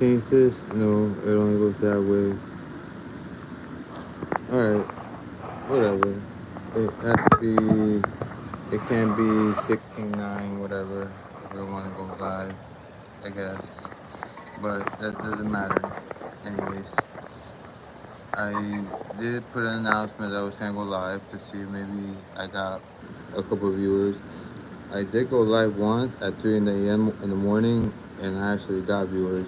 change this? No, it only goes that way. Alright, whatever. It has to be, it can be 16:9, whatever, if we want to go live, I guess. But that doesn't matter. Anyways, I did put an announcement that I was going to go live to see if maybe I got a couple of viewers. I did go live once at 3 in the a.m. in the morning, and I actually got viewers.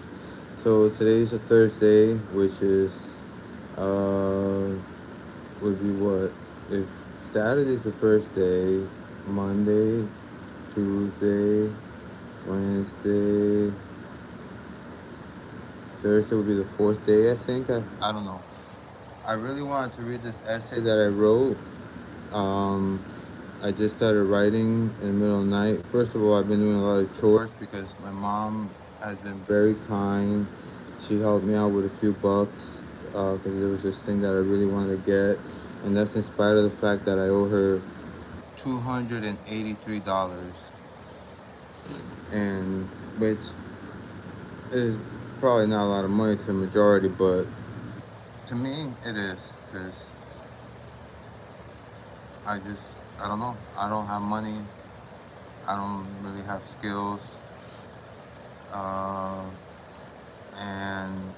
So today's a Thursday, which is uh would be what? If Saturday's the first day, Monday, Tuesday, Wednesday, Thursday would be the fourth day, I think. I don't know. I really wanted to read this essay that I wrote. Um, I just started writing in the middle of the night. First of all, I've been doing a lot of chores because my mom has been very kind. She helped me out with a few bucks because there was this thing that I really wanted to get, and that's in spite of the fact that I owe her $283, and which is probably not a lot of money to the majority, but to me it is because I just I don't know. I don't have money. I don't really have skills, uh, and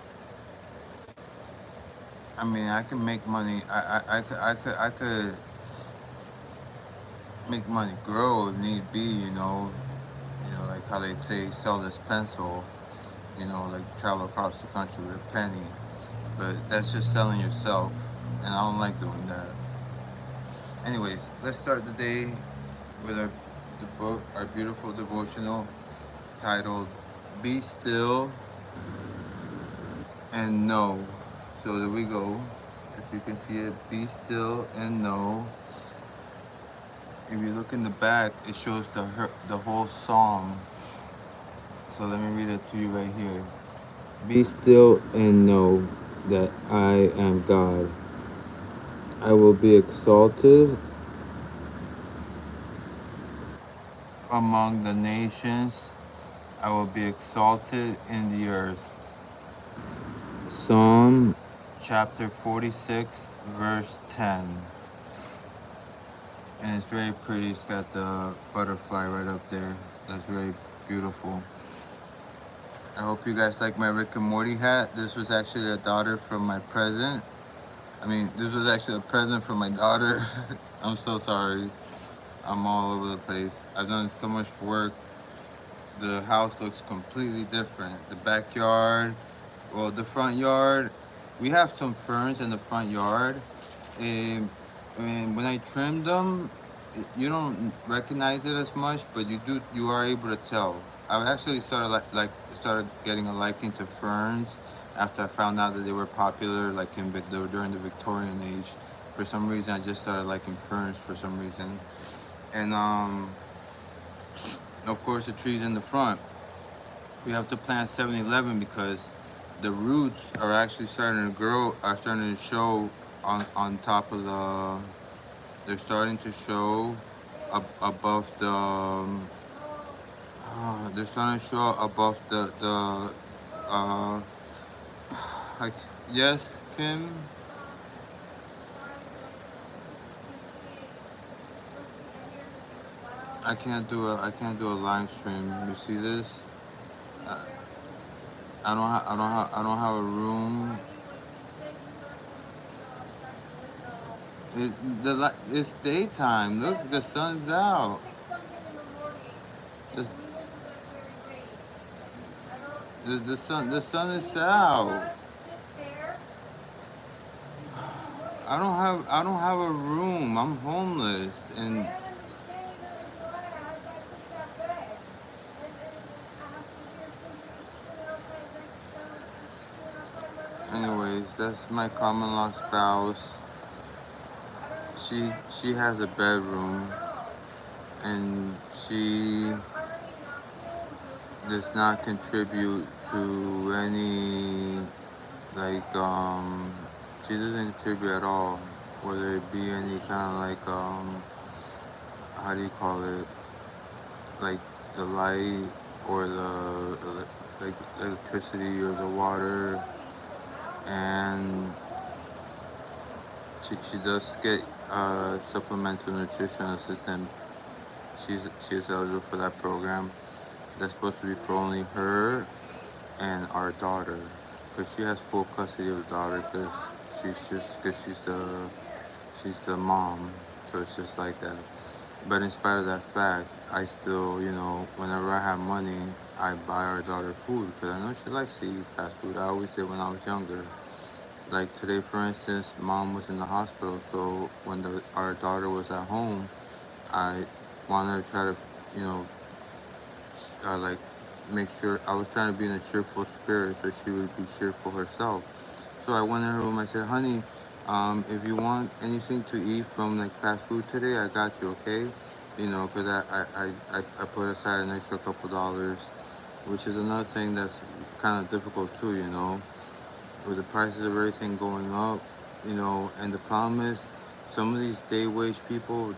I mean I can make money. I could make money grow if need be. Like how they say sell this pencil. Like travel across the country with a penny. But that's just selling yourself, and I don't like doing that. Anyways, let's start the day with the book, our beautiful devotional titled "Be Still and Know." So there we go. As you can see it, be still and know. If you look in the back, it shows the whole psalm. So let me read it to you right here. Be still and know that I am God. I will be exalted among the nations. I will be exalted in the earth. Psalm chapter 46, verse 10. And it's very pretty. It's got the butterfly right up there. That's very beautiful. I hope you guys like my Rick and Morty hat. This was actually a daughter from my present. This was actually a present from my daughter. I'm so sorry. I'm all over the place. I've done so much work. The house looks completely different. The backyard, well, the front yard, we have some ferns in the front yard. And when I trimmed them, you don't recognize it as much, but you are able to tell. I actually started getting a liking to ferns after I found out that they were popular, like during the Victorian age. For some reason, I just started liking ferns for some reason, and of course the trees in the front. We have to plant 7-Eleven because the roots are actually starting to show on top of they're starting to show above they're starting to show above uh, like, yes, Kim? I can't do a live stream. You see this? I, I don't have a room. It's daytime. Look, the sun's out. The, the sun is out. I don't have a room. I'm homeless, and anyways, that's my common law spouse. She has a bedroom, and she does not contribute to any, like, she doesn't contribute at all, whether it be any kind of, like, how do you call it, like the light or the like electricity or the water, and she does get supplemental nutrition assistant. She's eligible for that program. That's supposed to be for only her and our daughter, because she has full custody of the daughter, because she's the mom, so it's just like that. But in spite of that fact, I still, whenever I have money, I buy our daughter food because I know she likes to eat fast food. I always did when I was younger. Like today, for instance, mom was in the hospital, so when our daughter was at home, I wanted to try to, you know, like make sure I was trying to be in a cheerful spirit so she would be cheerful herself. So I went in her room. I said, "Honey, if you want anything to eat from like fast food today, I got you, okay?" Because I put aside an extra $2, which is another thing that's kind of difficult too, with the prices of everything going up, and the problem is some of these day wage people,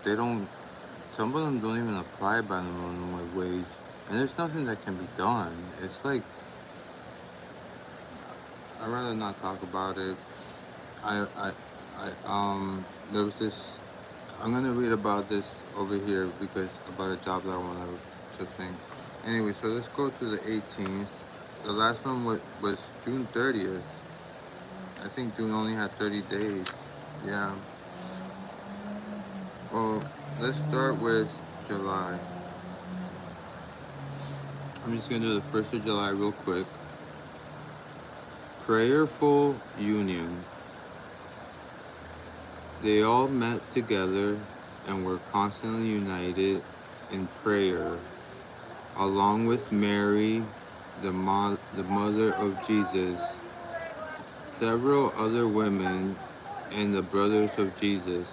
some of them don't even apply by the minimum wage, and there's nothing that can be done. It's like, I'd rather not talk about it. I, I, there was this, I'm gonna read about this over here because about a job that I want to think. Anyway, so let's go to the 18th. The last one was June 30th. I think June only had 30 days. Yeah. Well, let's start with July. I'm just gonna do the 1st of July real quick. Prayerful union. They all met together and were constantly united in prayer, along with Mary, the mother of Jesus, several other women, and the brothers of Jesus.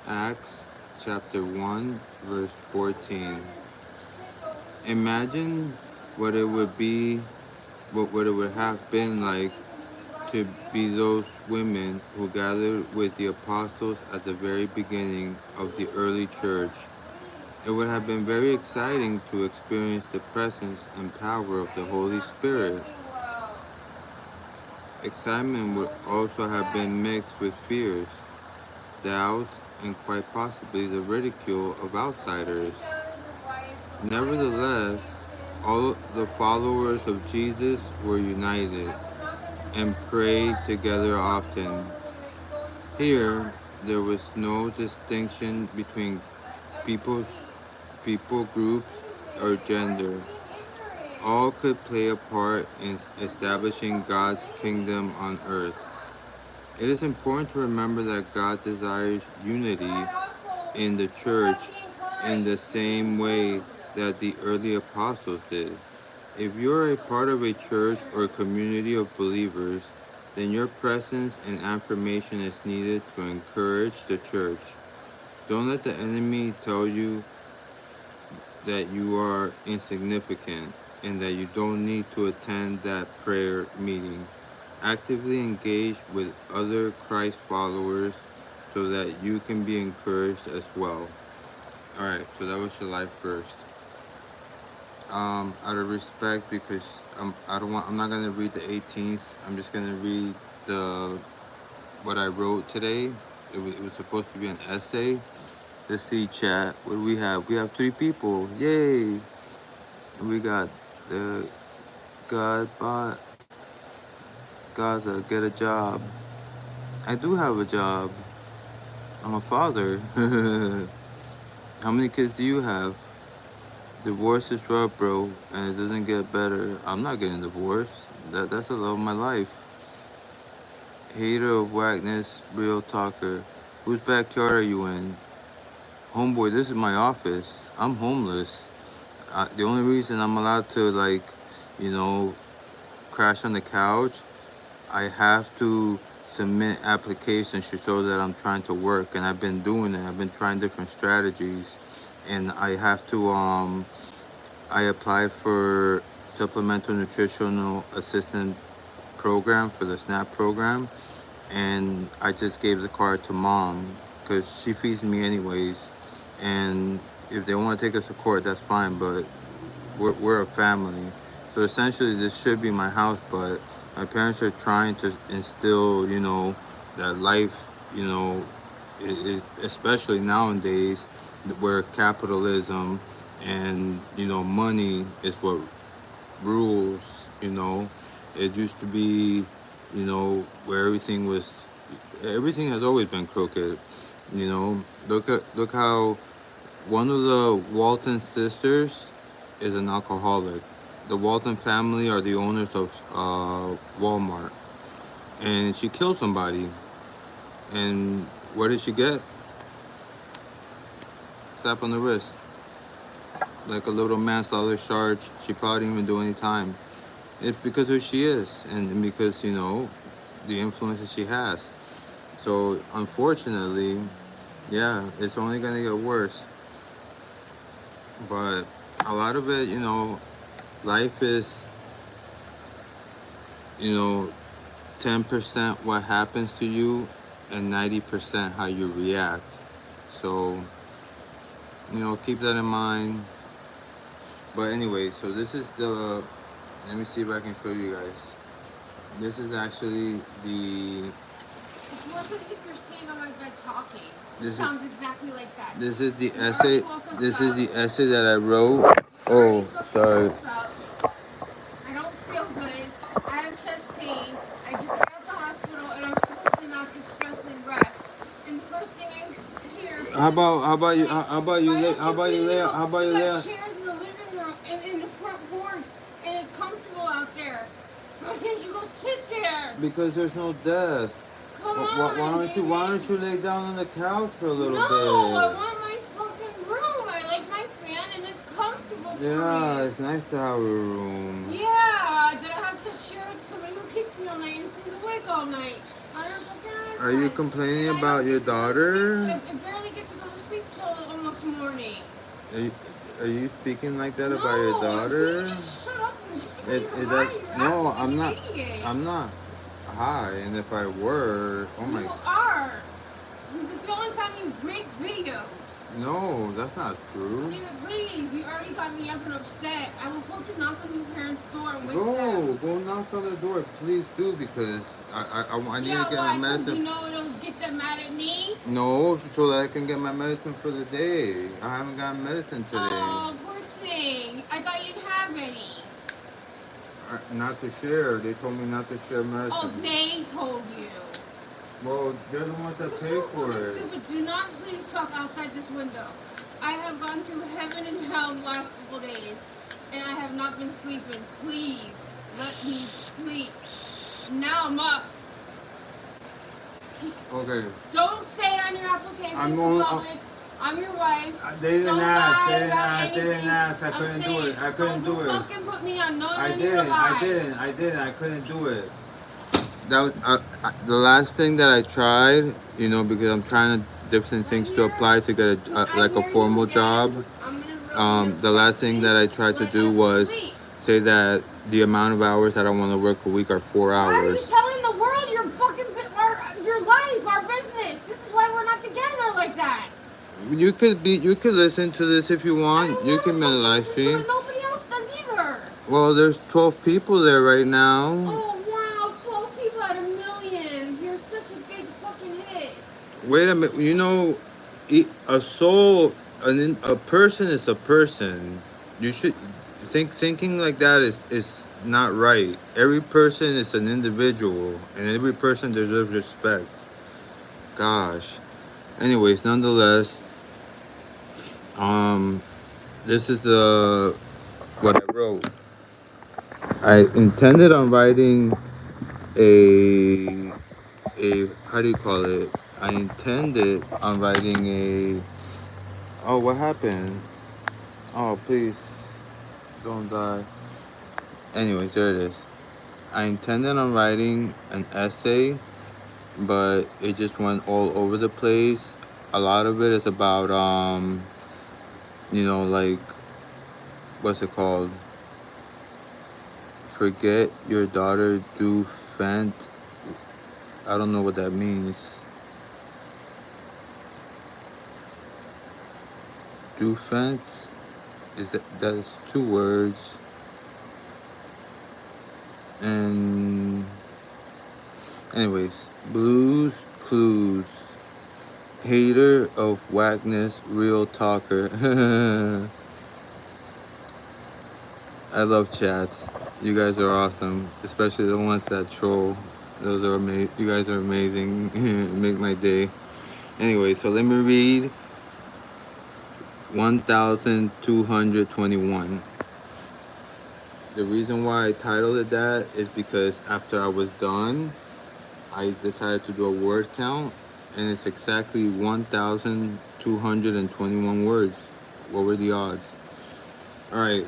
Acts chapter 1, verse 14. Imagine what it would be, what it would have been like to be those women who gathered with the apostles at the very beginning of the early church. It would have been very exciting to experience the presence and power of the Holy Spirit. Excitement would also have been mixed with fears, doubts, and quite possibly the ridicule of outsiders. Nevertheless, all the followers of Jesus were united and prayed together often. Here, there was no distinction between people, people groups, or gender. All could play a part in establishing God's kingdom on earth. It is important to remember that God desires unity in the church in the same way that the early apostles did. If you are a part of a church or community of believers, then your presence and affirmation is needed to encourage the church. Don't let the enemy tell you that you are insignificant and that you don't need to attend that prayer meeting. Actively engage with other Christ followers so that you can be encouraged as well. Alright, so that was July 1st. Out of respect, because I'm not gonna read the 18th. I'm just gonna read what I wrote today. It was supposed to be an essay. Let's see, chat. What do we have? We have 3 people. Yay! And we got the Godbot. Gaza, get a job. I do have a job. I'm a father. How many kids do you have? Divorce is rough, bro, and it doesn't get better. I'm not getting divorced. That's the love of my life. Hater of whackness, real talker. Whose backyard are you in? Homeboy, this is my office. I'm homeless. The only reason I'm allowed to, you know, crash on the couch, I have to submit applications to show that I'm trying to work, and I've been doing it. I've been trying different strategies, and I have to, I applied for supplemental nutritional assistant program for the SNAP program, and I just gave the card to mom because she feeds me anyways. And if they want to take us to court, that's fine, but we're a family. So essentially, this should be my house, but my parents are trying to instill, that life, you know, especially nowadays, where capitalism and money is what rules. You know, it used to be, where everything has always been crooked. Look how one of the Walton sisters is an alcoholic. The Walton family are the owners of Walmart, and she killed somebody. And what did she get? Slap on the wrist, like a little manslaughter charge. She probably didn't even do any time. It's because of who she is, and because the influence that she has. So unfortunately, yeah, it's only gonna get worse. But a lot of it, life is, you know, 10% what happens to you and 90% how you react. So, keep that in mind. But anyway, so this is let me see if I can show you guys. This is actually the, It's worse than if you're sitting on my bed talking. It this is, sounds exactly like that. this is the You essay, already woke us this is up. the essay that I wrote. You already Oh, fucking woke sorry. us up. I don't feel good. I have chest pain. I just got out the hospital and I'm supposed to not just stress and rest. And the first thing I hear from How about you lay, how about we you got lay, chairs in the living room and in the front porch and it's comfortable out there. Why can't you go sit there? because there's no desk. Come Why on, don't you Why don't David. you lay down on the couch for a little No, I bit? want my fucking room. I like my fan and it's comfortable for Yeah, me. it's nice to have a room. Yeah, did I have to share with somebody who kicks me all night and stays awake all night on her fucking Are you iPad? complaining And I about don't your get to go to sleep. daughter? I barely get to go to sleep till almost morning. Are you, are you speaking like that about your No, will you daughter? just shut up? And just because It, you're it does. high, you're No, acting I'm like not. an idiot. I'm not high. And if I were, oh my, You are. Because it's the only time you make videos. no, that's not true. David, please, you already got me up and upset. I will fucking knock on your parents' door and wake Go, them. go knock on the door, please do, because I need to Yeah, get my why? Because medicine. you know it'll get them mad at me? No, so that I can get my medicine for the day. I haven't gotten medicine today. Oh, poor thing. I thought you didn't have any. Not to share. They told me not to share Oh, medicine. they told you. Well, they're the ones that You're pay so for fucking it. stupid. Do not please talk outside this window. I have gone through heaven and hell the last couple days, and I have not been sleeping. Please, let me sleep. Now I'm up. Just Okay. don't say on your application I'm for only. Publix, I'm your wife. They didn't Don't ask. They lie didn't about ask. They anything. didn't ask. I I'm couldn't do saying, it. I couldn't do don't it. fucking put me on knowing I any of your didn't. lies. I didn't. I couldn't do it. That was, the last thing that I tried, because I'm trying to different things to apply to get like a formal job. The last thing that I tried to do was say that the amount of hours that I want to work a week are 4 Why are you hours. telling the world your fucking your life, our business? This is why we're not together like that. You could listen to this if you I want. don't You want to can make a fucking live listen to stream. it. Nobody else does either. Well, there's 12 people there right now. Oh wow, 12 people out of millions. You're such a big fucking hit. Wait a minute. A soul, a person is a person. You should thinking like that is not right. Every person is an individual, and every person deserves respect. Gosh. Anyways, nonetheless, um, this is the what I wrote. I intended on writing a how do you call it? I intended on writing a. Oh, what happened? Oh, please don't die. Anyways, there it is. I intended on writing an essay, but it just went all over the place. A lot of it is about like what's it called? Forget your daughter do fent. I don't know what that means. Do fent is that's two words. And anyways, Blues Clues. Hater of whackness, real talker. I love chats. You guys are awesome, especially the ones that troll. Those are amazing. You guys are amazing. Make my day. Anyway, so let me read 1221. The reason why I titled it that is because after I was done, I decided to do a word count, and it's exactly 1,221 words. What were the odds? All right.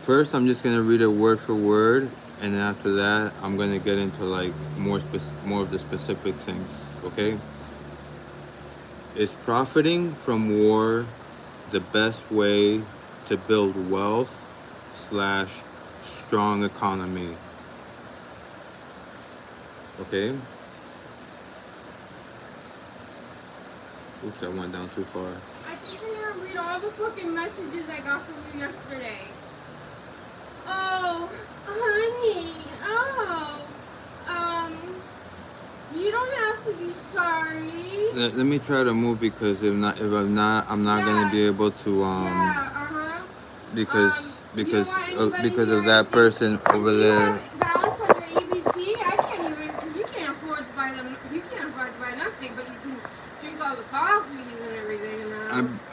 First, I'm just gonna read it word for word, and then after that, I'm gonna get into like more of the specific things. Okay? Is profiting from war the best way to build wealth slash strong economy? Okay? Oops, I went down too far. I just want to read all the fucking messages I got from you yesterday. Oh, honey. Oh. You don't have to be sorry. Let me try to move, because if I'm not, I'm not gonna be able to because of that person over there. Balance on your ABC. I can't even, because you can't afford to buy them. You can't afford to buy nothing, but you can drink all the coffee and everything.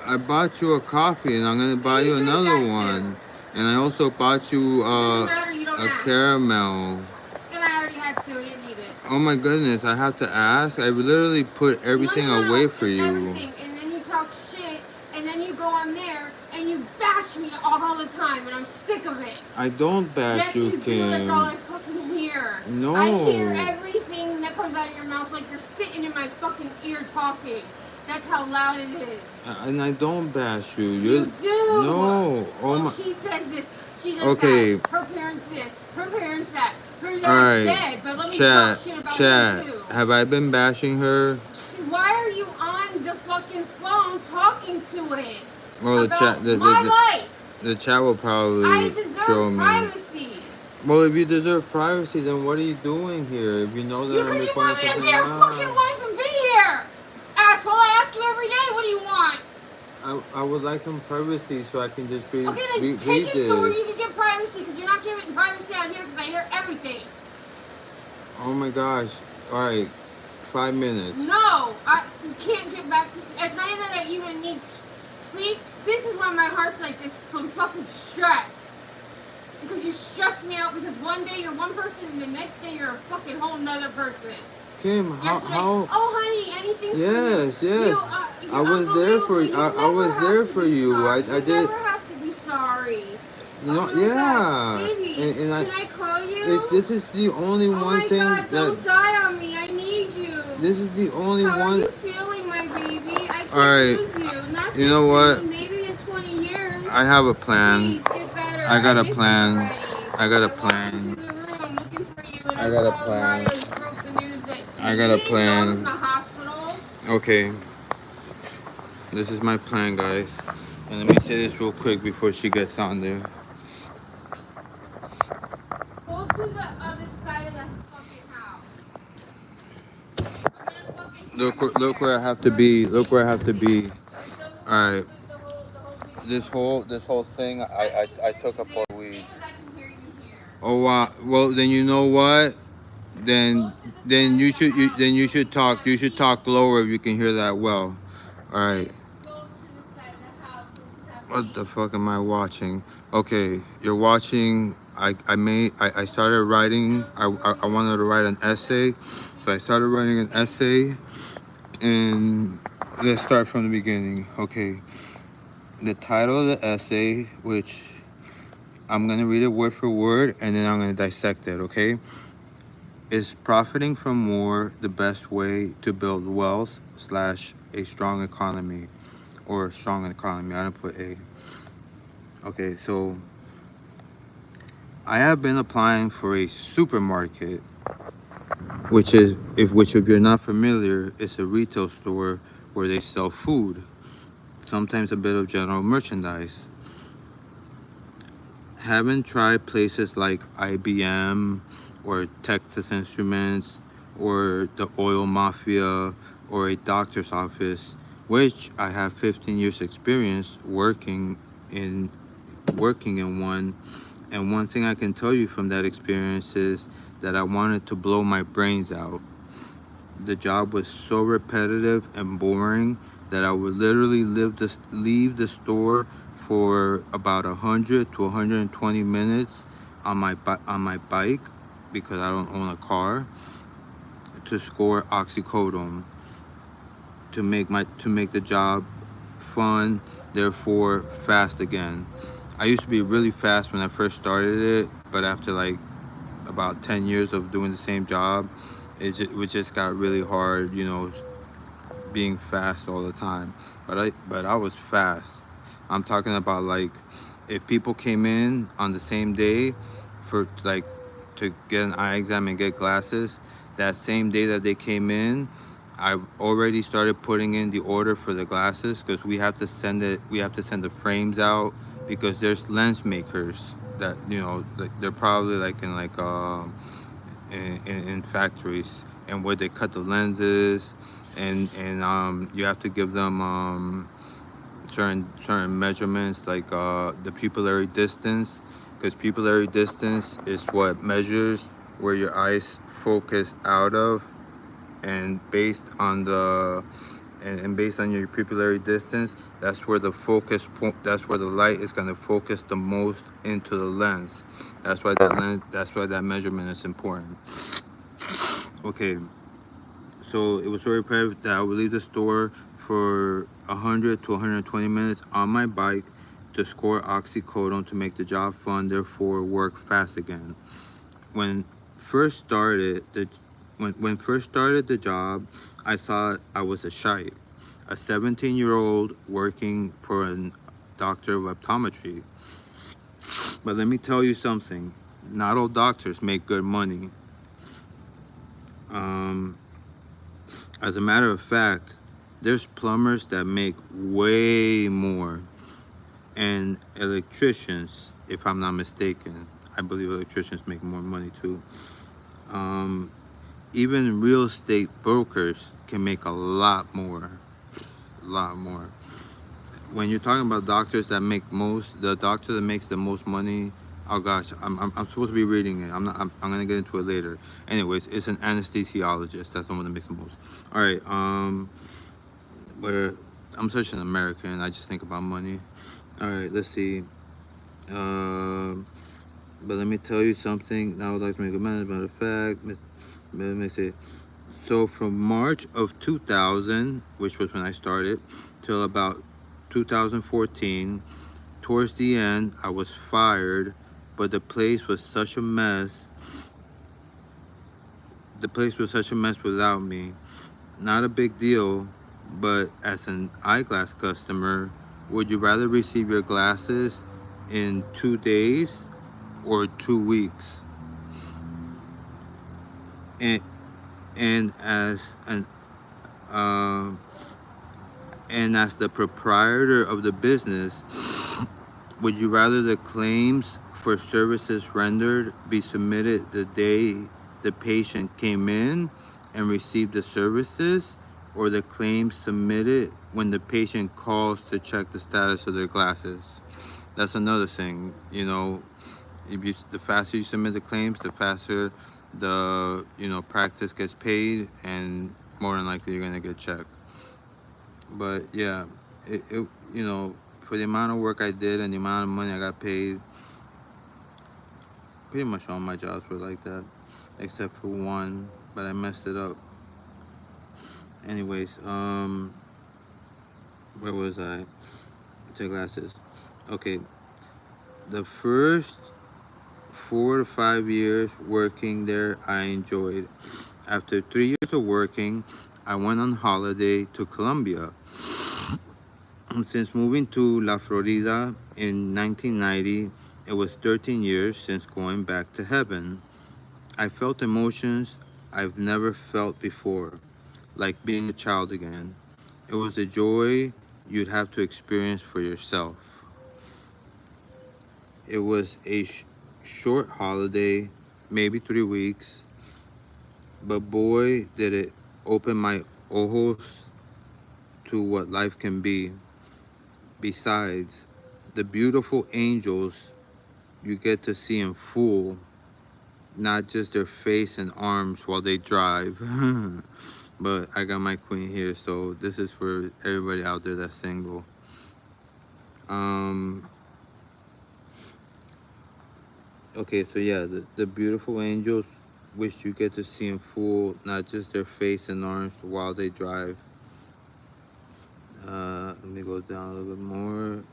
I bought you a coffee, and I'm gonna buy you another one. And I also bought you a caramel. And I already had two. I didn't need it. Oh my goodness, I have to ask. I literally put everything away for you. Everything. And then you talk shit, and then you go on there and you bash me all the time, and I'm sick of it. I don't bash you, Kim. Yes, you do. That's all I fucking hear. No. I hear everything that comes out of your mouth like you're sitting in my fucking ear talking. That's how loud it is. And I don't bash you. You do. No. Oh my. She says this. She does okay. that. Her parents this. Her parents that. Her dad's right. dead. But let me talk shit about her too. Have I been bashing her? Why are you on the fucking phone talking to it? Well, about my life. The chat will probably I deserve privacy. Well, if you deserve privacy, then what are you doing here? If you know that I'm recording something. You want me to be your fucking wife and be here, asshole. I ask you every day. What do you want? I would like some privacy so I can just read. Okay, then take it somewhere you can get privacy, because you're not giving privacy out here, because I hear everything. Oh my gosh! All right, 5 minutes. No, you can't get back to. It's not even that I even need sleep. This is why my heart's like this, from fucking stress. Because you stress me out, because one day you're one person and the next day you're a fucking whole nother person. Kim, how? Oh, honey, anything for you. Yes. I was there for you. I was there for you. I did. You never have to be sorry. No, God, baby, and can I call you? This is the only one thing God, don't die on me. I need you. This is the only one. How are you feeling, my baby? I can't lose you. Not you know what? Maybe in 20 years. I have a plan. Please, get better. I got a plan. I got a I plan. walked into the room looking for you, and I got a plan. I got a plan. In the hospital. Okay. This is my plan, guys. And let me say this real quick before she gets on there. Go to the other side of the fucking house. Look where I have to be. Look where I have to be. All right. This whole thing, I took up 4 weeks. Oh wow. Well, then you know what? Then you should talk. You should talk lower if you can hear that well. All right. What the fuck am I watching? Okay, you're watching. I started writing. I wanted to write an essay, so I started writing an essay. And let's start from the beginning. Okay. The title of the essay, which I'm gonna read it word for word, and then I'm gonna dissect it. Okay. Is profiting from war the best way to build wealth slash a strong economy, or a strong economy? I didn't put a. Okay, so I have been applying for a supermarket, which if you're not familiar, it's a retail store where they sell food, sometimes a bit of general merchandise. haven't tried places like IBM or Texas Instruments or the oil mafia or a doctor's office, which I have 15 years experience in working in one. And one thing I can tell you from that experience is that I wanted to blow my brains out. The job was so repetitive and boring that I would literally leave the store for about 100 to 120 minutes on on my bike, because I don't own a car, to score oxycodone to make the job fun, therefore fast again. I used to be really fast when I first started it, but after like about 10 years of doing the same job, it just got really hard, you know, being fast all the time. But I was fast. I'm talking about, like, if people came in on the same day for like to get an eye exam and get glasses, that same day that they came in, I already started putting in the order for the glasses, because we have to send the frames out, because there's lens makers that, you know, like, they're probably like in like in factories, and where they cut the lenses, and you have to give them certain measurements, like the pupillary distance, because pupillary distance is what measures where your eyes focus out of, and based on the and based on your pupillary distance, that's where the focus point, that's where the light is going to focus the most into the lens. That's why that measurement is important. Okay, so it was so repetitive that I would leave the store for 100 to 120 minutes on my bike to score oxycodone to make the job fun, therefore work fast again. When first started the when first started the job, I thought I was a shite, a 17-year-old working for a doctor of optometry. But let me tell you something: not all doctors make good money. Um, As a matter of fact, there's plumbers that make way more, and electricians, if I'm not mistaken. I believe electricians make more money too. Um, Even real estate brokers can make a lot more. A lot more. When you're talking about doctors that make most, the doctor that makes the most money, oh gosh, I'm supposed to be reading it. I'm gonna get into it later. Anyways, it's an anesthesiologist. That's the one that makes the most. All right. Where I'm such an American, I just think about money. All right, let's see. But let me tell you something. Now I would like to make a matter of fact. Let me see. So from March of 2000, which was when I started, till about 2014, towards the end, I was fired, but the place was such a mess. The place was such a mess without me. Not a big deal, but as an eyeglass customer, would you rather receive your glasses in 2 days or 2 weeks? And and as an uh, and as the proprietor of the business, would you rather the claims for services rendered be submitted the day the patient came in and received the services, or the claims submitted when the patient calls to check the status of their glasses? That's another thing, you know. The faster you submit the claims, the faster the, you know, practice gets paid, and more than likely you're gonna get checked. But yeah, it you know, for the amount of work I did and the amount of money I got paid, pretty much all my jobs were like that, except for one, but I messed it up. Anyways, where was I? The glasses. Okay, the first 4 to 5 years working there, I enjoyed. After 3 years of working, I went on holiday to Colombia. Since moving to La Florida in 1990, it was 13 years since going back to heaven. I felt emotions I've never felt before, like being a child again. It was a joy you'd have to experience for yourself. It was a short holiday, maybe 3 weeks, but boy, did it open my ojos to what life can be. Besides, the beautiful angels you get to see in full, not just their face and arms while they drive. But I got my queen here, so this is for everybody out there that's single. Um, okay, so yeah, the beautiful angels, which you get to see in full, not just their face and arms while they drive. Let me go down a little bit more.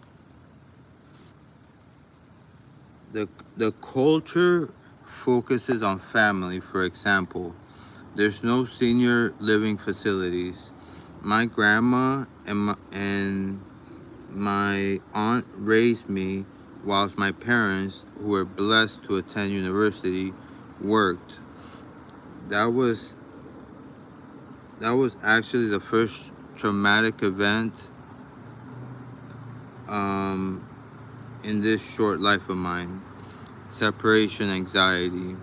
The culture focuses on family. For example, there's no senior living facilities. My grandma and my aunt raised me, whilst my parents, who were blessed to attend university, worked. That was actually the first traumatic event um, in this short life of mine. Separation anxiety,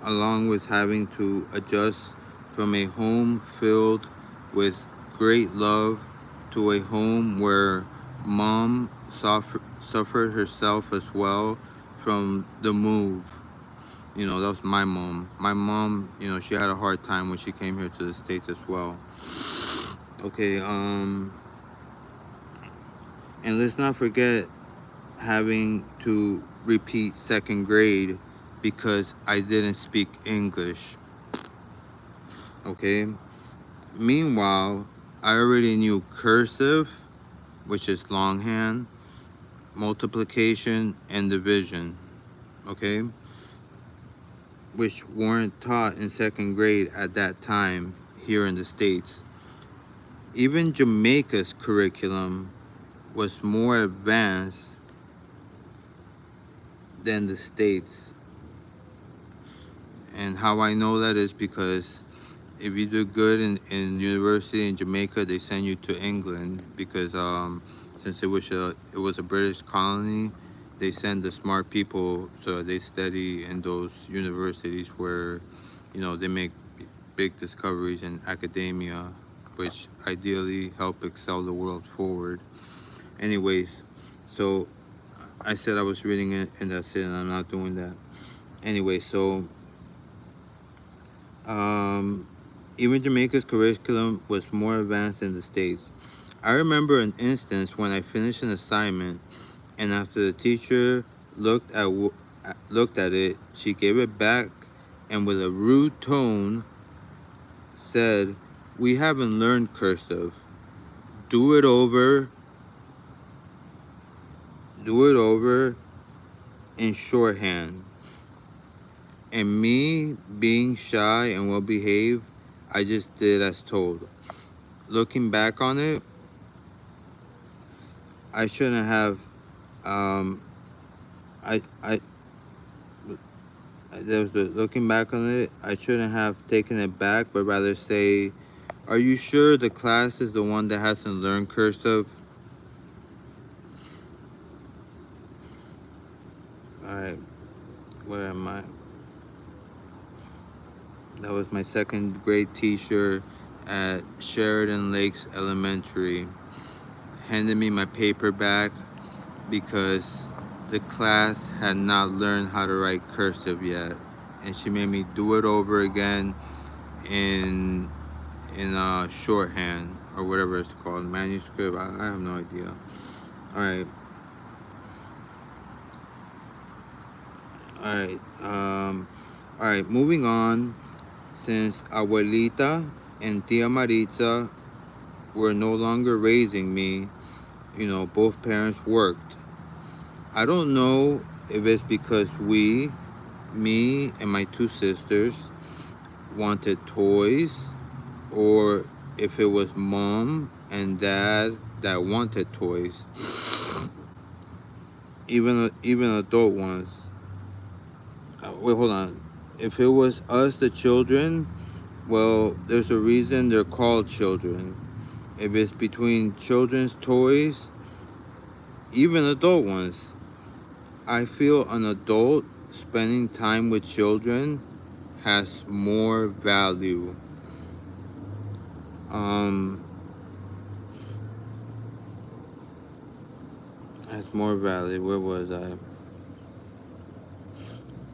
along with having to adjust from a home filled with great love to a home where mom suffered herself as well from the move. That was my mom. My mom, she had a hard time when she came here to the States as well. Okay, and let's not forget having to repeat second grade because I didn't speak English. Okay. Meanwhile, I already knew cursive, which is longhand, multiplication, and division. Okay. Which weren't taught in second grade at that time here in the States. Even Jamaica's curriculum was more advanced than the States. And how I know that is because if you do good in university in Jamaica, they send you to England because since it was a British colony, they send the smart people so they study in those universities where they make big discoveries in academia, which ideally help excel the world forward. Anyways, so I said I was reading it and that's it, and I'm not doing that. Anyway, so even Jamaica's curriculum was more advanced than the States. I remember an instance when I finished an assignment, and after the teacher looked at it, she gave it back, and with a rude tone said, "We haven't learned cursive. Do it over. Do it over in shorthand." And me, being shy and well behaved, I just did as told. Looking back on it, I shouldn't have. I looking back on it, I shouldn't have taken it back, but rather say, "Are you sure the class is the one that hasn't learned cursive?" All right, where am I? That was my second grade teacher at Sheridan Lakes Elementary. Handed me my paper back because the class had not learned how to write cursive yet, and she made me do it over again in shorthand or whatever it's called, manuscript. I have no idea. All right, moving on. Since Abuelita and Tia Maritza were no longer raising me, both parents worked. I don't know if it's because me and my two sisters, wanted toys, or if it was mom and dad that wanted toys, even adult ones. Wait, hold on. If it was us, the children, well, there's a reason they're called children. If it's between children's toys, even adult ones, I feel an adult spending time with children has more value. Um, has more value. Where was I?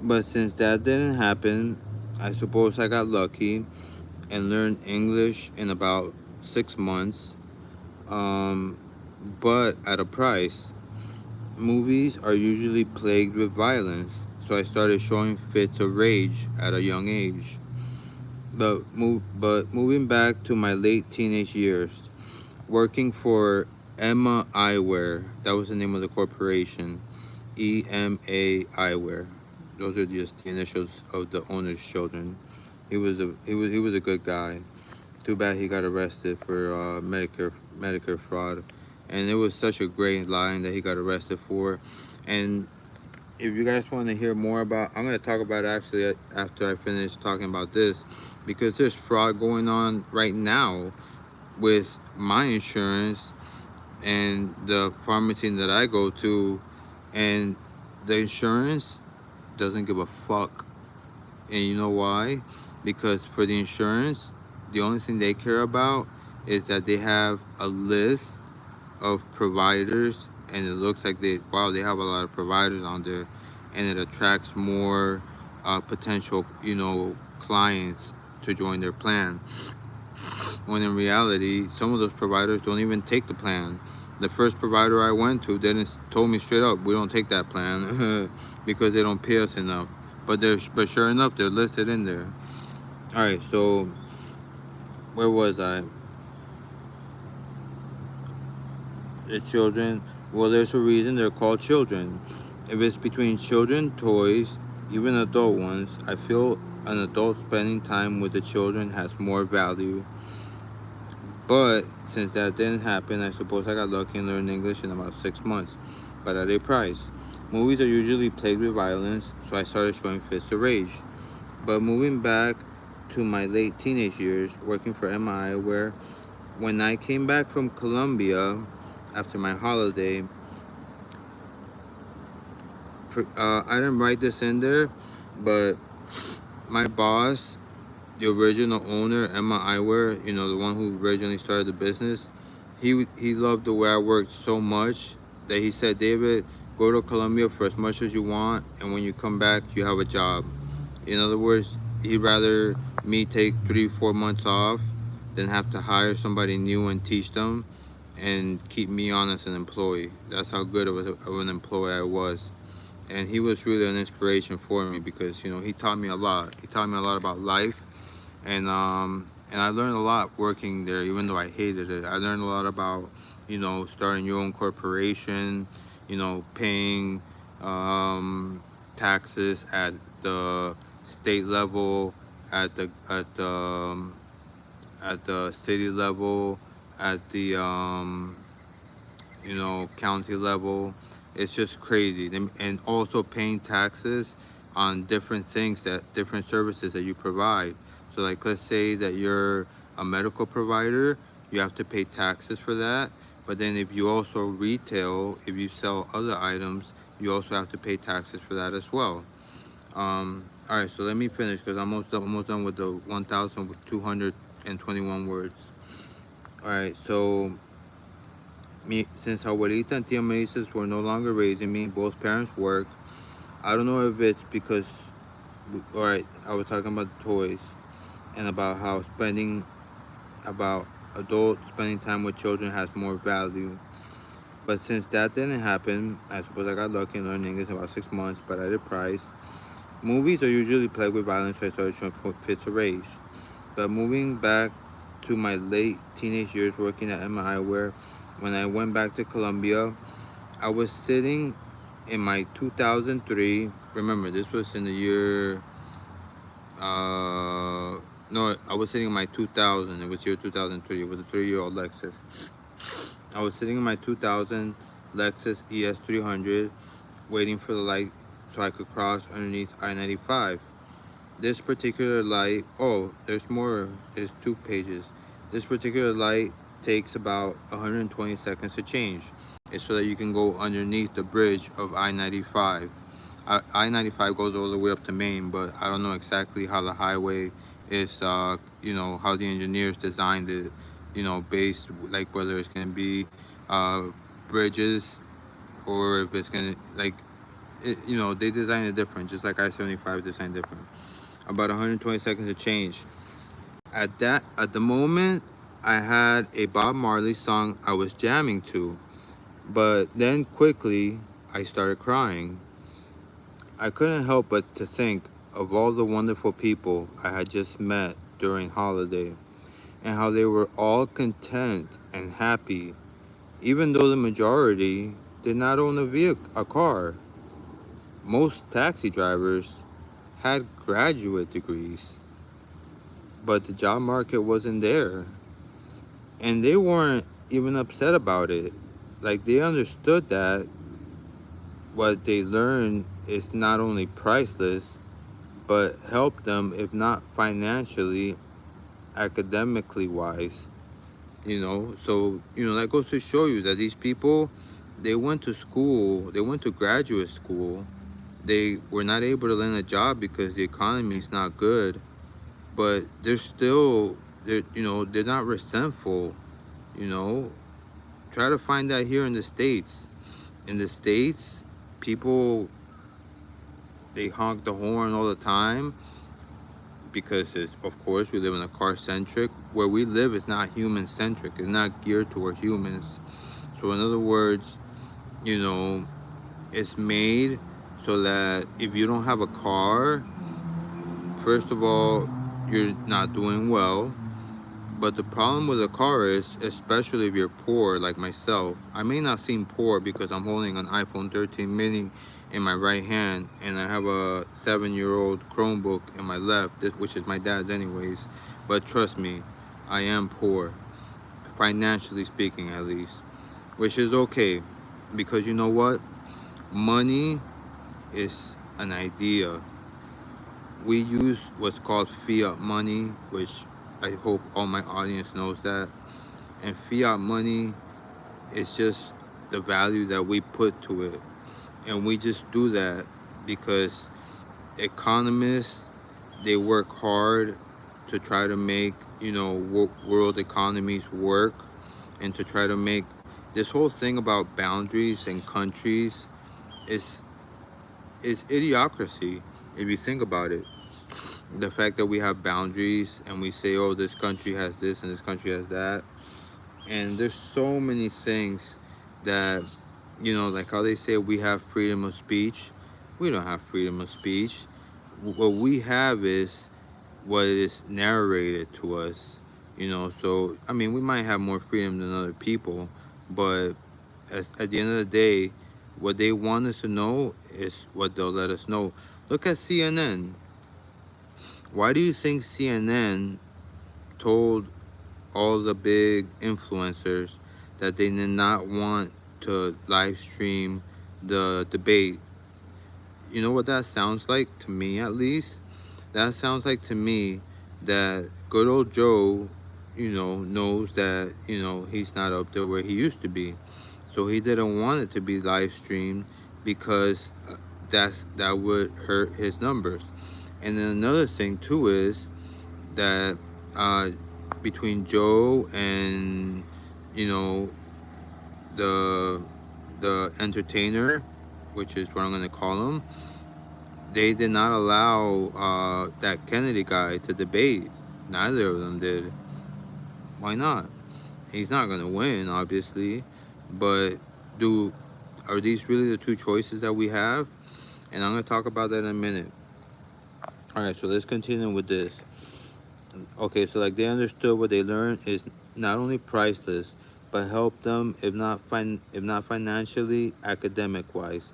But since that didn't happen, I suppose I got lucky and learned English in about 6 months. Um, but at a price. Movies are usually plagued with violence, so I started showing fits of rage at a young age. But moving back to my late teenage years, working for Emma Eyewear, that was the name of the corporation, EMA Eyewear. Those are just the initials of the owner's children. He was a good guy. Too bad he got arrested for Medicare fraud, and it was such a great line that he got arrested for. And if you guys want to hear more about, I'm going to talk about it actually after I finish talking about this, because there's fraud going on right now with my insurance and the pharmacy that I go to, and the insurance doesn't give a fuck. And you know why? Because for the insurance, the only thing they care about is that they have a list of providers, and it looks like they have a lot of providers on there, and it attracts more potential clients to join their plan, when in reality some of those providers don't even take the plan. The first provider I went to didn't told me straight up, we don't take that plan because they don't pay us enough. But sure enough, they're listed in there. All right, so where was I? The children. Well, there's a reason they're called children. If it's between children, toys, even adult ones, I feel an adult spending time with the children has more value. But since that didn't happen, I suppose I got lucky and learned English in about 6 months, but at a price. Movies are usually plagued with violence, so I started showing fits of rage. But moving back to my late teenage years, working for MI, where when I came back from Colombia after my holiday, I didn't write this in there, but my boss, the original owner, Emma Eyewear, the one who originally started the business, he loved the way I worked so much that he said, David, go to Colombia for as much as you want, and when you come back, you have a job. In other words, he'd rather me take 3-4 months off than have to hire somebody new and teach them and keep me on as an employee. That's how good of an employee I was. And he was really an inspiration for me because he taught me a lot. He taught me a lot about life, and I learned a lot working there, even though I hated it. I learned a lot about starting your own corporation, paying taxes at the state level, at the city level, at the county level. It's just crazy. And also paying taxes on different things, different services that you provide. So like, let's say that you're a medical provider, you have to pay taxes for that. But then if you also retail, if you sell other items, you also have to pay taxes for that as well. All right, so let me finish because I'm almost done with the 1,221 words. All right, so since abuelita and tia Melissa's were no longer raising me, both parents work. I don't know if it's because, all right, I was talking about the toys and about how about adults spending time with children has more value. But since that didn't happen, I suppose I got lucky and learned English in about 6 months, but at a price. Movies are usually plagued with violence, so I started showing fits of rage. But moving back to my late teenage years working at Emma Eyewear, when I went back to Colombia, I was sitting in my 2003. Remember, this was in the year. No, I was sitting in my 2000. It was year 2003. It was a 3-year-old Lexus. I was sitting in my 2000 Lexus ES300, waiting for the light so I could cross underneath I-95. This particular light, there's more, there's 2 pages. This particular light takes about 120 seconds to change. It's so that you can go underneath the bridge of I-95. I-95 goes all the way up to Maine, but I don't know exactly how the highway is, how the engineers designed it, based, like, whether it's going to be uh, bridges, or if it's going to, like, they designed it different, just like I-75 designed different. About 120 seconds to change. At the moment, I had a Bob Marley song I was jamming to, but then quickly I started crying. I couldn't help but to think of all the wonderful people I had just met during holiday, and how they were all content and happy, even though the majority did not own a car. Most taxi drivers had graduate degrees, but the job market wasn't there. And they weren't even upset about it. Like, they understood that what they learned is not only priceless, but helped them, if not financially, academically wise. So that goes to show you that these people, they went to school, they went to graduate school. They were not able to land a job because the economy is not good, but they're not resentful. you know Try to find that here in the States. In the States, people, they honk the horn all the time because, of course, we live in a car centric. Where we live is not human centric. It's not geared toward humans. So in other words, you know, it's made so that if you don't have a car, first of all, you're not doing well. But the problem with a car is, especially if you're poor like myself, I may not seem poor because I'm holding an iPhone 13 mini in my right hand and I have a 7-year-old Chromebook in my left, which is my dad's anyways. But trust me, I am poor, financially speaking at least, which is okay, because you know what? Money is an idea. We use what's called fiat money, which I hope all my audience knows that. And fiat money is just the value that we put to it. And we just do that because economists, they work hard to try to make, world economies work, and to try to make this whole thing about boundaries and countries is idiocracy, if you think about it. The fact that we have boundaries and we say, oh, this country has this and this country has that. And there's so many things that, like how they say we have freedom of speech. We don't have freedom of speech. What we have is what is narrated to us. So, I mean, we might have more freedom than other people, but at the end of the day, what they want us to know is what they'll let us know. Look at CNN. Why do you think CNN told all the big influencers that they did not want to live stream the debate? You know what that sounds like to me, at least? That sounds like to me that good old Joe, knows that, he's not up there where he used to be. So he didn't want it to be live streamed because that would hurt his numbers. And then another thing too is that between Joe and, the entertainer, which is what I'm gonna call him, they did not allow that Kennedy guy to debate. Neither of them did. Why not? He's not gonna win, obviously, but are these really the two choices that we have? And I'm gonna talk about that in a minute. All right, so let's continue with this. Okay, so like they understood what they learned is not only priceless, but helped them, if not financially, academic wise.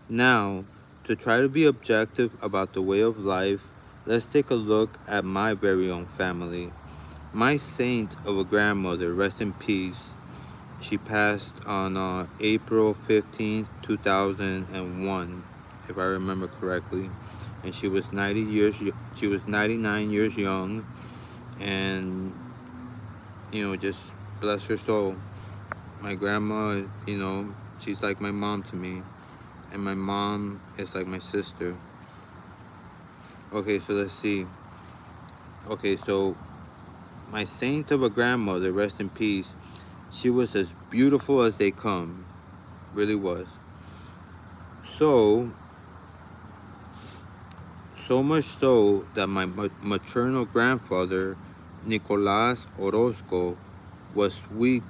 Now, to try to be objective about the way of life, let's take a look at my very own family. My saint of a grandmother, rest in peace. She passed on April 15th, 2001, if I remember correctly, and she was 99 years young, and just bless her soul. My grandma, she's like my mom to me, and my mom is like my sister. Okay, so let's see. Okay, so my saint of a grandmother, rest in peace, she was as beautiful as they come. Really was. So, so much so that my maternal grandfather, Nicolas Orozco, was weak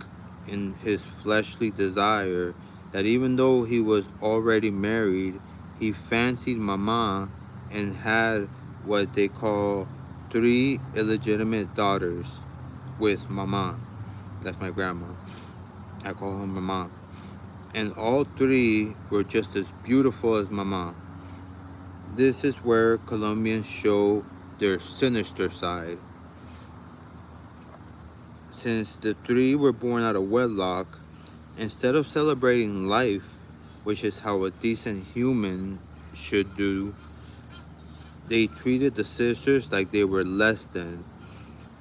in his fleshly desire that even though he was already married, he fancied Mama and had what they call 3 illegitimate daughters with Mama. That's my grandma. I call her Mama. And all 3 were just as beautiful as Mama. This is where Colombians show their sinister side. Since the 3 were born out of wedlock, instead of celebrating life, which is how a decent human should do, they treated the sisters like they were less than.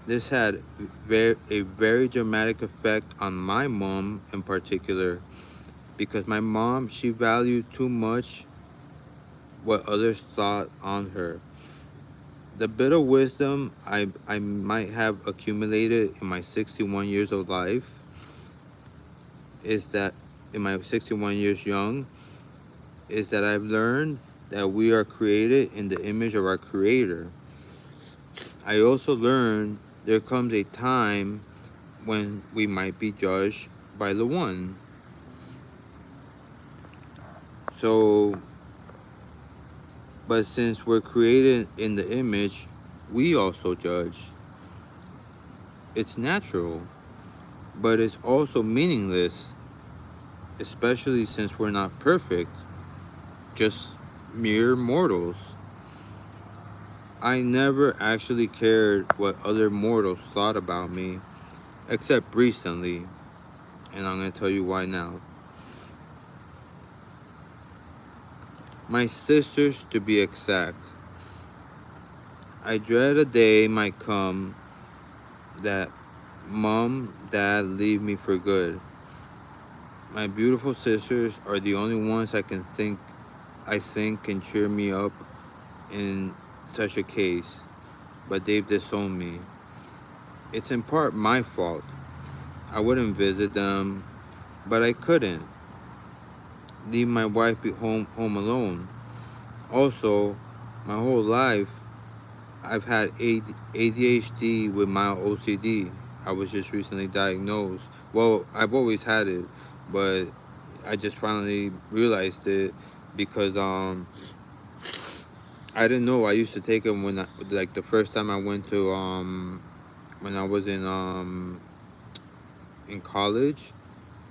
This had a very dramatic effect on my mom in particular, because my mom, she valued too much what others thought on her. The bit of wisdom I might have accumulated in my 61 years of life is that, in my 61 years young, is that I've learned that we are created in the image of our Creator. I also learned there comes a time when we might be judged by the One. So, but since we're created in the image, we also judge. It's natural, but it's also meaningless, especially since we're not perfect, just mere mortals. I never actually cared what other mortals thought about me, except recently, and I'm going to tell you why now. My sisters, to be exact. I dread a day might come that Mom, Dad leave me for good. My beautiful sisters are the only ones I think can cheer me up in such a case, but they've disowned me. It's in part my fault. I wouldn't visit them, but I couldn't leave my wife home alone. Also, my whole life, I've had ADHD with mild OCD. I was just recently diagnosed. Well, I've always had it, but I just finally realized it because I didn't know. I used to take them like the first time I went to when I was in college,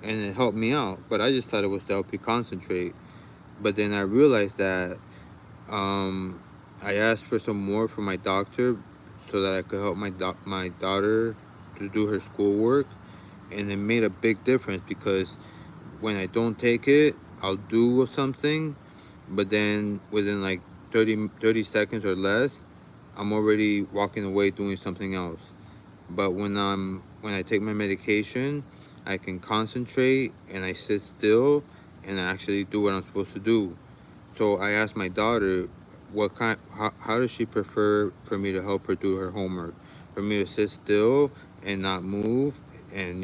and it helped me out. But I just thought it was to help you concentrate. But then I realized that I asked for some more from my doctor so that I could help my daughter to do her schoolwork, and it made a big difference because when I don't take it, I'll do something, but then within like 30 seconds or less, I'm already walking away doing something else. But when I take my medication, I can concentrate and I sit still and I actually do what I'm supposed to do. So I asked my daughter how does she prefer for me to help her do her homework? For me to sit still and not move and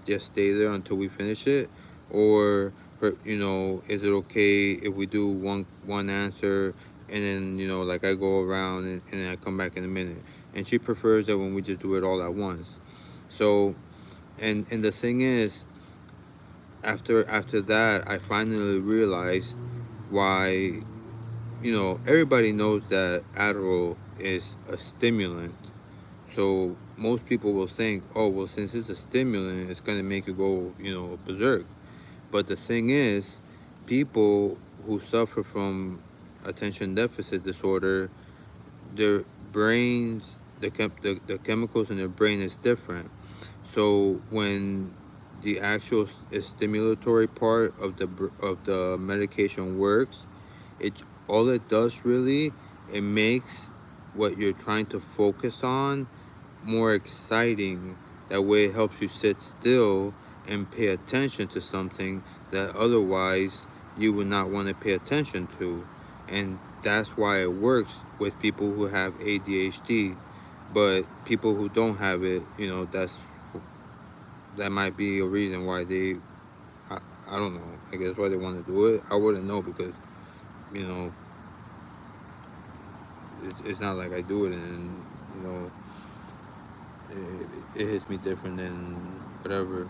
just stay there until we finish it, or is it okay if we do one answer and then like I go around and then I come back in a minute? And she prefers that when we just do it all at once. So and the thing is, after that, I finally realized why. Everybody knows that Adderall is a stimulant. So most people will think, oh, well, since it's a stimulant, it's going to make you go, berserk. But the thing is, people who suffer from attention deficit disorder, their brains, the chemicals in their brain is different. So when the actual stimulatory part of the medication works, it all it does really, it makes what you're trying to focus on more exciting That way it helps you sit still and pay attention to something that otherwise you would not want to pay attention to. And that's why it works with people who have ADHD. But people who don't have it, that might be a reason why I, I don't know, I guess why they want to do it. I wouldn't know because, you know, it's not like I do it and, you know, it hits me different than whatever.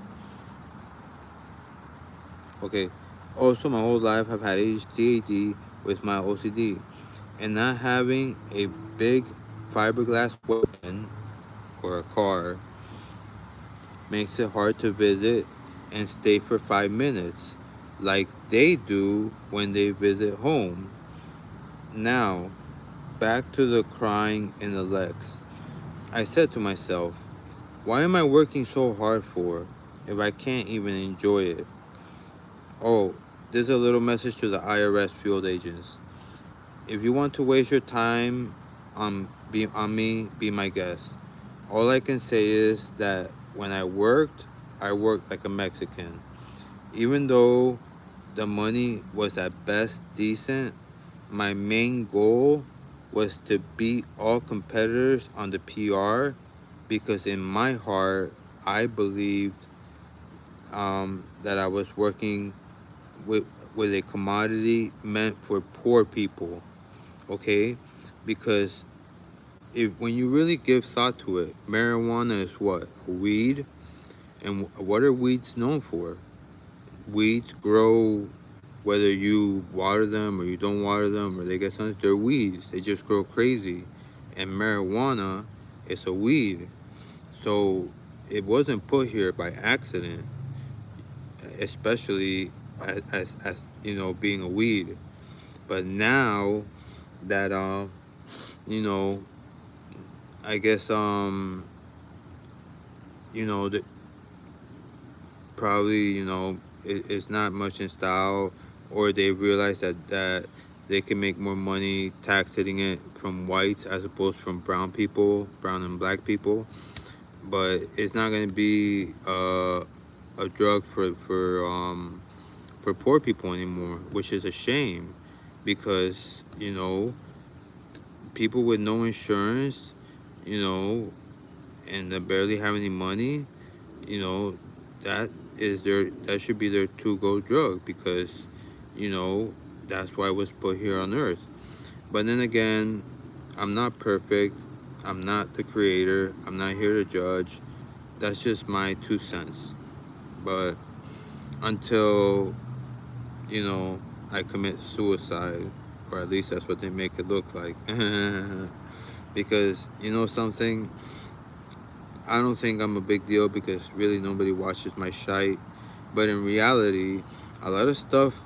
Okay. Also, my whole life I've had ADHD with my OCD, and not having a big fiberglass weapon or a car makes it hard to visit and stay for 5 minutes, like they do when they visit home. Now, back to the crying in the legs. I said to myself, why am I working so hard for if I can't even enjoy it? Oh, there's a little message to the IRS field agents. If you want to waste your time on me, be my guest. All I can say is that when I worked like a Mexican. Even though the money was at best decent, my main goal was to beat all competitors on the PR because in my heart, I believed that I was working with, with a commodity meant for poor people, okay? Because if when you really give thought to it, marijuana is what? A weed. And what are weeds known for? Weeds grow whether you water them or you don't water them or they get something. They're weeds. They just grow crazy. And marijuana is a weed. So it wasn't put here by accident, especially as being a weed. But now that you know, I guess that probably it's not much in style, or they realize that they can make more money tax hitting it from whites as opposed from brown and black people. But it's not going to be a drug for poor people anymore, which is a shame because people with no insurance, you know, and that barely have any money, you know, that that should be their to-go drug because, you know, that's why it was put here on earth. But then again, I'm not perfect. I'm not the creator. I'm not here to judge. That's just my 2 cents. But until, I commit suicide, or at least that's what they make it look like. Because, something, I don't think I'm a big deal because really nobody watches my shite. But in reality, a lot of stuff,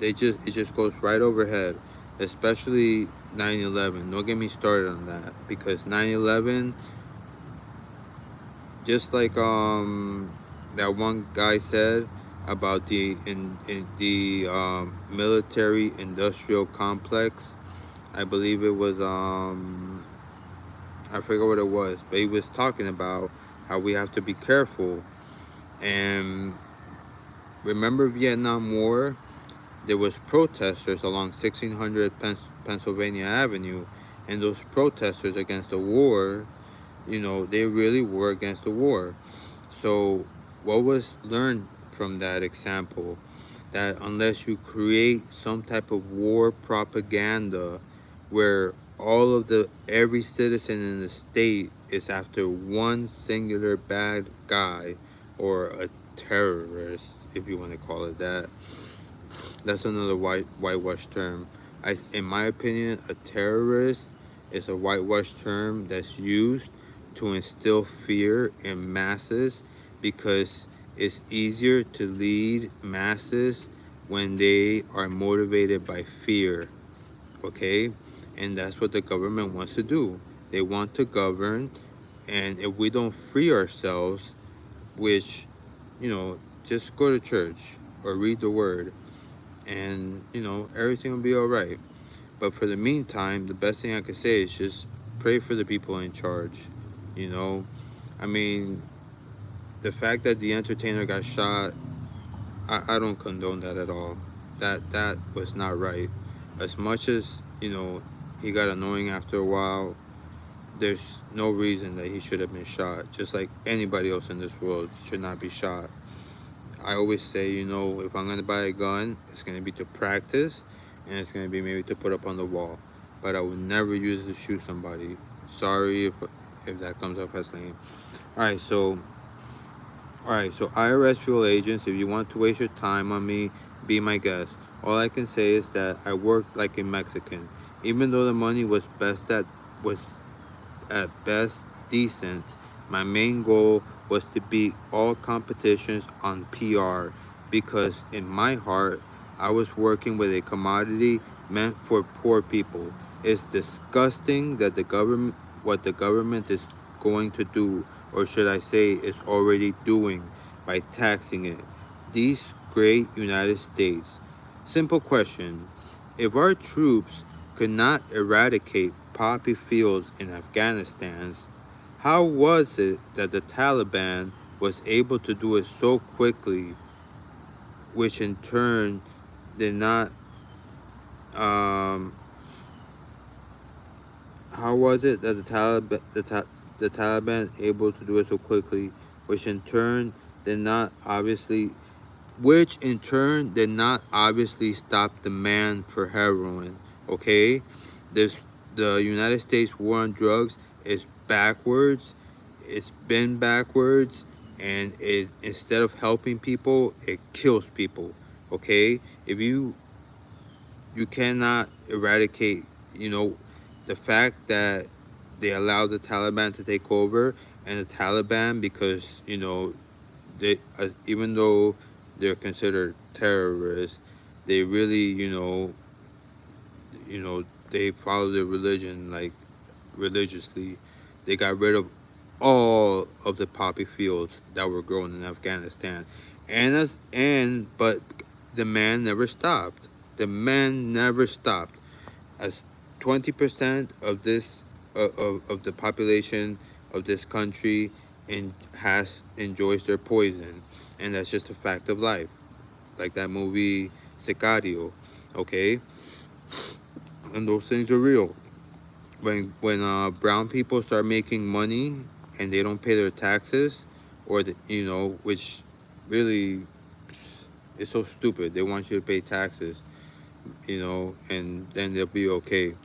it just goes right overhead, especially 9/11. Don't get me started on that because 9/11, just like that one guy said about in the military industrial complex. I believe it was I forget what it was, but he was talking about how we have to be careful. And remember Vietnam War? There was protesters along 1600 Pennsylvania Avenue, and those protesters against the war, they really were against the war. So what was learned from that example? That unless you create some type of war propaganda where every citizen in the state is after one singular bad guy or a terrorist, if you want to call it that. That's another whitewash term. In my opinion, a terrorist is a whitewash term that's used to instill fear in masses because it's easier to lead masses when they are motivated by fear. Okay? And that's what the government wants to do. They want to govern, and if we don't free ourselves, which, just go to church or read the word, and everything will be all right. But for the meantime, the best thing I could say is just pray for the people in charge. you know I mean, the fact that the entertainer got shot, I don't condone that at all. That was not right. As much as, he got annoying after a while, there's no reason that he should have been shot. Just like anybody else in this world should not be shot. I always say, if I'm gonna buy a gun, it's gonna be to practice, and it's gonna be maybe to put up on the wall. But I would never use it to shoot somebody. Sorry if that comes up as lame. All right, so IRS fuel agents, if you want to waste your time on me, be my guest. All I can say is that I worked like a Mexican. Even though the money was at best decent, my main goal was to beat all competitions on PR, because in my heart, I was working with a commodity meant for poor people. It's disgusting that what the government is going to do, or should I say, is already doing, by taxing it. These great United States. Simple question. If our troops could not eradicate poppy fields in Afghanistan, how was it that the Taliban was able to do it so quickly, which in turn did not, um, how was it that the Taliban able to do it so quickly, which in turn did not obviously, stop demand for heroin. Okay, this the United States war on drugs is backwards. It's been backwards, and it, instead of helping people, it kills people. Okay, if you cannot eradicate, the fact that they allowed the Taliban to take over, and the Taliban, because they, even though they're considered terrorists, they really, they follow their religion like religiously. They got rid of all of the poppy fields that were grown in Afghanistan, but the man never stopped. The man never stopped. As 20% of this of the population of this country enjoys their poison, and that's just a fact of life. Like that movie Sicario, okay, and those things are real. When brown people start making money and they don't pay their taxes, or which really is so stupid. They want you to pay taxes, and then they'll be okay.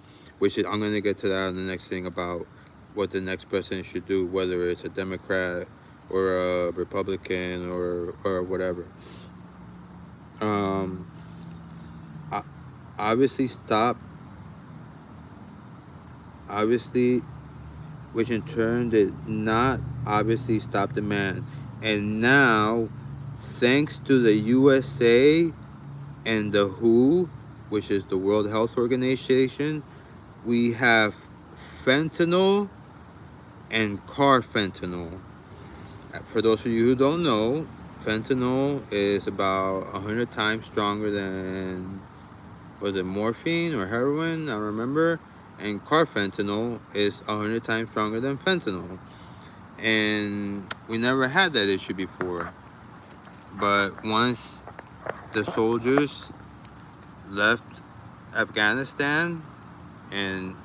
I'm gonna get to that in the next thing about what the next president should do, whether it's a Democrat or a Republican or whatever. Um, obviously stop. Obviously, which in turn did not obviously stop demand, and now, thanks to the USA and the WHO, which is the World Health Organization, we have fentanyl and carfentanil. For those of you who don't know, fentanyl is about 100 times stronger than, was it morphine or heroin? I don't remember. And carfentanil is 100 times stronger than fentanyl. And we never had that issue before. But once the soldiers left Afghanistan, and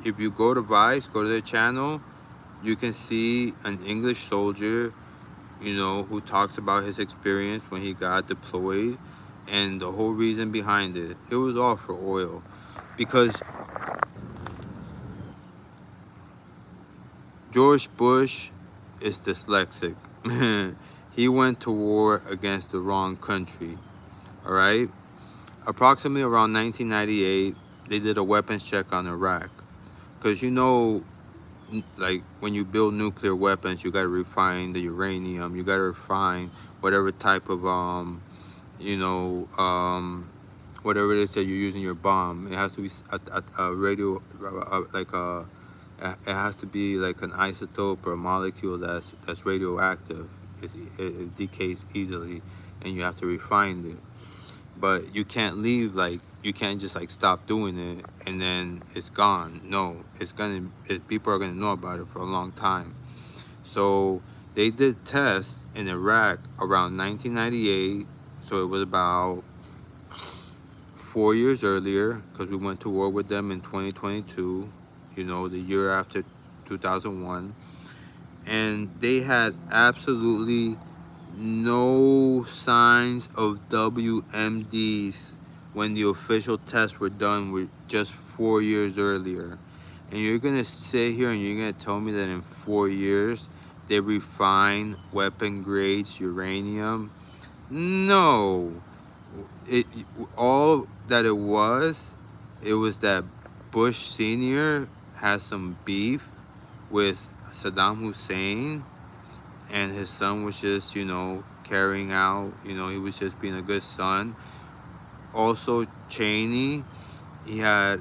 if you go to Vice, go to their channel, you can see an English soldier, who talks about his experience when he got deployed and the whole reason behind it. It was all for oil. Because George Bush is dyslexic. He went to war against the wrong country. All right? Approximately around 1998, they did a weapons check on Iraq. Because like when you build nuclear weapons, you got to refine the uranium. You got to refine whatever type of whatever it is that you're using your bomb. It has to be a radio, it has to be like an isotope or a molecule that's radioactive. It decays easily, and you have to refine it. But you can't you can't just stop doing it and then it's gone. No, people are gonna know about it for a long time. So They did tests in Iraq around 1998, so it was about 4 years earlier, because we went to war with them in 2022, the year after 2001. And they had absolutely no signs of WMDs when the official tests were done with just 4 years earlier. And you're gonna sit here and you're gonna tell me that in 4 years they refined weapon grades uranium? No. It all that it was that Bush Senior has some beef with Saddam Hussein, and his son was just, carrying out, he was just being a good son. Also, Cheney, he had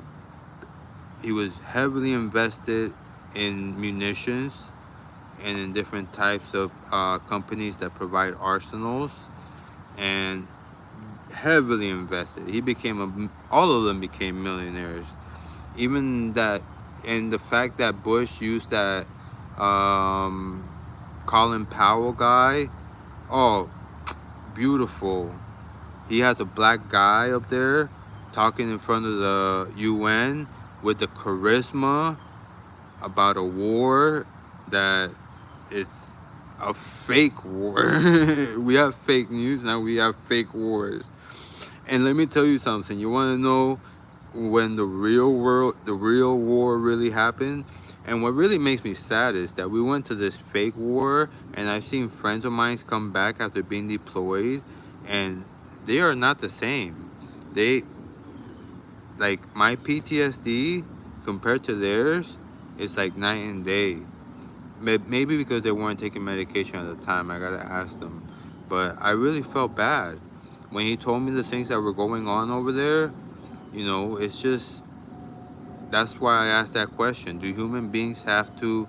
he was heavily invested in munitions and in different types of companies that provide arsenals, and heavily invested. All of them became millionaires. Even that, and the fact that Bush used that um, Colin Powell guy, oh, beautiful. He has a black guy up there talking in front of the UN with the charisma about a war that it's a fake war. We have fake news now. We have fake wars. And let me tell you something. You want to know when the real war really happened? And what really makes me sad is that we went to this fake war, and I've seen friends of mine come back after being deployed, and they are not the same. They, like, my PTSD compared to theirs, it's like night and day. Maybe because they weren't taking medication at the time. I gotta ask them. But I really felt bad when he told me the things that were going on over there. It's just, that's why I asked that question. Do human beings have to,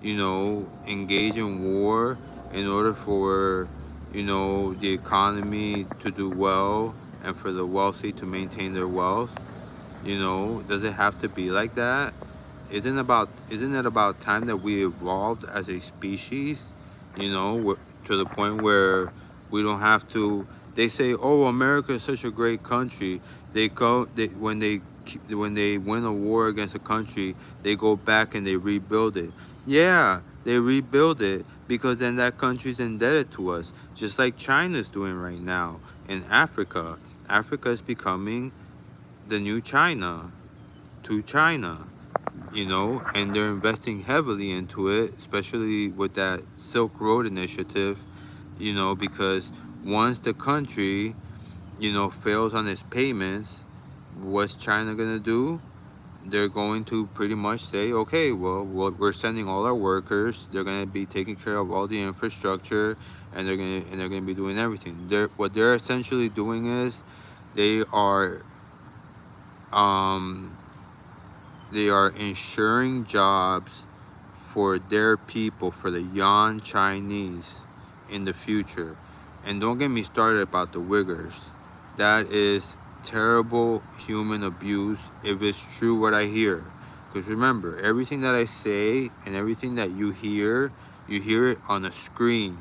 engage in war in order for, the economy to do well and for the wealthy to maintain their wealth? Does it have to be like that? Isn't it about time that we evolved as a species, to the point where we don't have to. They say, oh, America is such a great country. When they win a war against a country, they go back and they rebuild it. Yeah, they rebuild it because then that country's indebted to us, just like China's doing right now in Africa. Africa is becoming the new China to China, and they're investing heavily into it, especially with that Silk Road initiative, because once the country, fails on its payments, what's China gonna do? They're going to pretty much say, okay, well, we're sending all our workers. They're gonna be taking care of all the infrastructure, and they're gonna be doing everything. What they're essentially doing is they are um, they are ensuring jobs for their people, for the young Chinese in the future. And don't get me started about the Uyghurs. That is terrible human abuse if it's true what I hear. Because remember, everything that I say and everything that you hear it on a screen.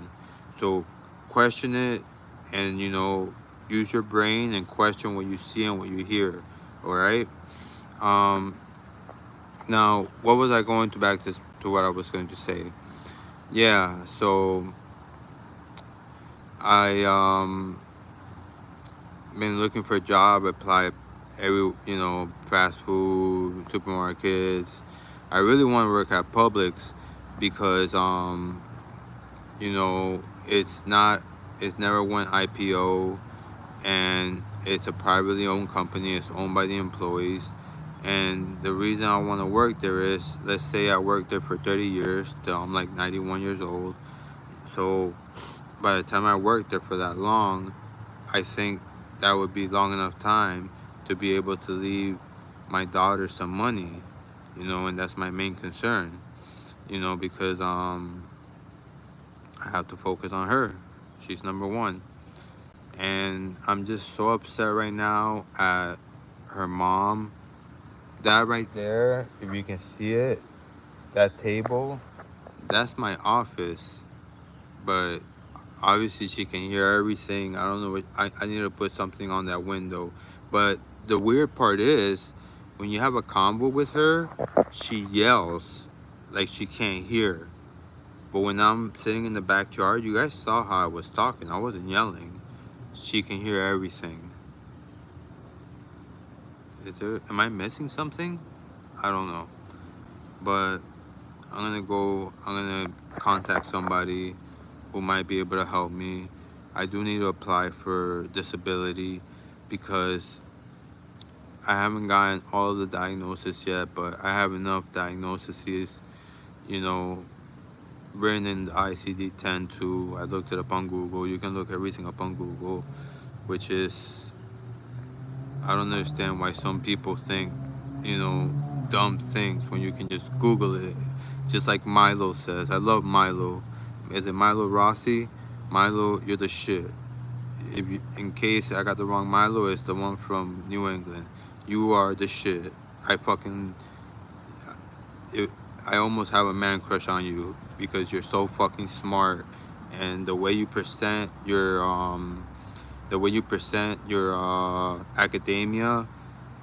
So question it, and use your brain and question what you see and what you hear. All right? Um, Now, what was I going to back to what I was going to say? Yeah, so I been looking for a job, apply every fast food, supermarkets. I really want to work at Publix because it's not it never went IPO, and it's a privately owned company. It's owned by the employees. And the reason I want to work there is, let's say I worked there for 30 years, till I'm like 91 years old. So by the time I worked there for that long, I think that would be long enough time to be able to leave my daughter some money, and that's my main concern, because I have to focus on her. She's number one. And I'm just so upset right now at her mom. That right there, if you can see it, that table, that's my office. but obviously she can hear everything. I don't know what I need to put something on that window. But the weird part is when you have a combo with her, she yells like she can't hear. But when I'm sitting in the backyard, you guys saw how I was talking. I wasn't yelling. She can hear everything. Am I missing something? I don't know. But I'm gonna contact somebody who might be able to help me. I do need to apply for disability because I haven't gotten all the diagnosis yet, but I have enough diagnoses, you know, written in the ICD-10 too. I looked it up on Google. You can look everything up on Google, which is, I don't understand why some people think, dumb things when you can just Google it. Just like Milo says. I love Milo. Is it Milo Rossi? Milo, you're the shit. In case I got the wrong Milo, it's the one from New England. You are the shit. I fucking, it, I almost have a man crush on you because you're so fucking smart, and the way you present your academia,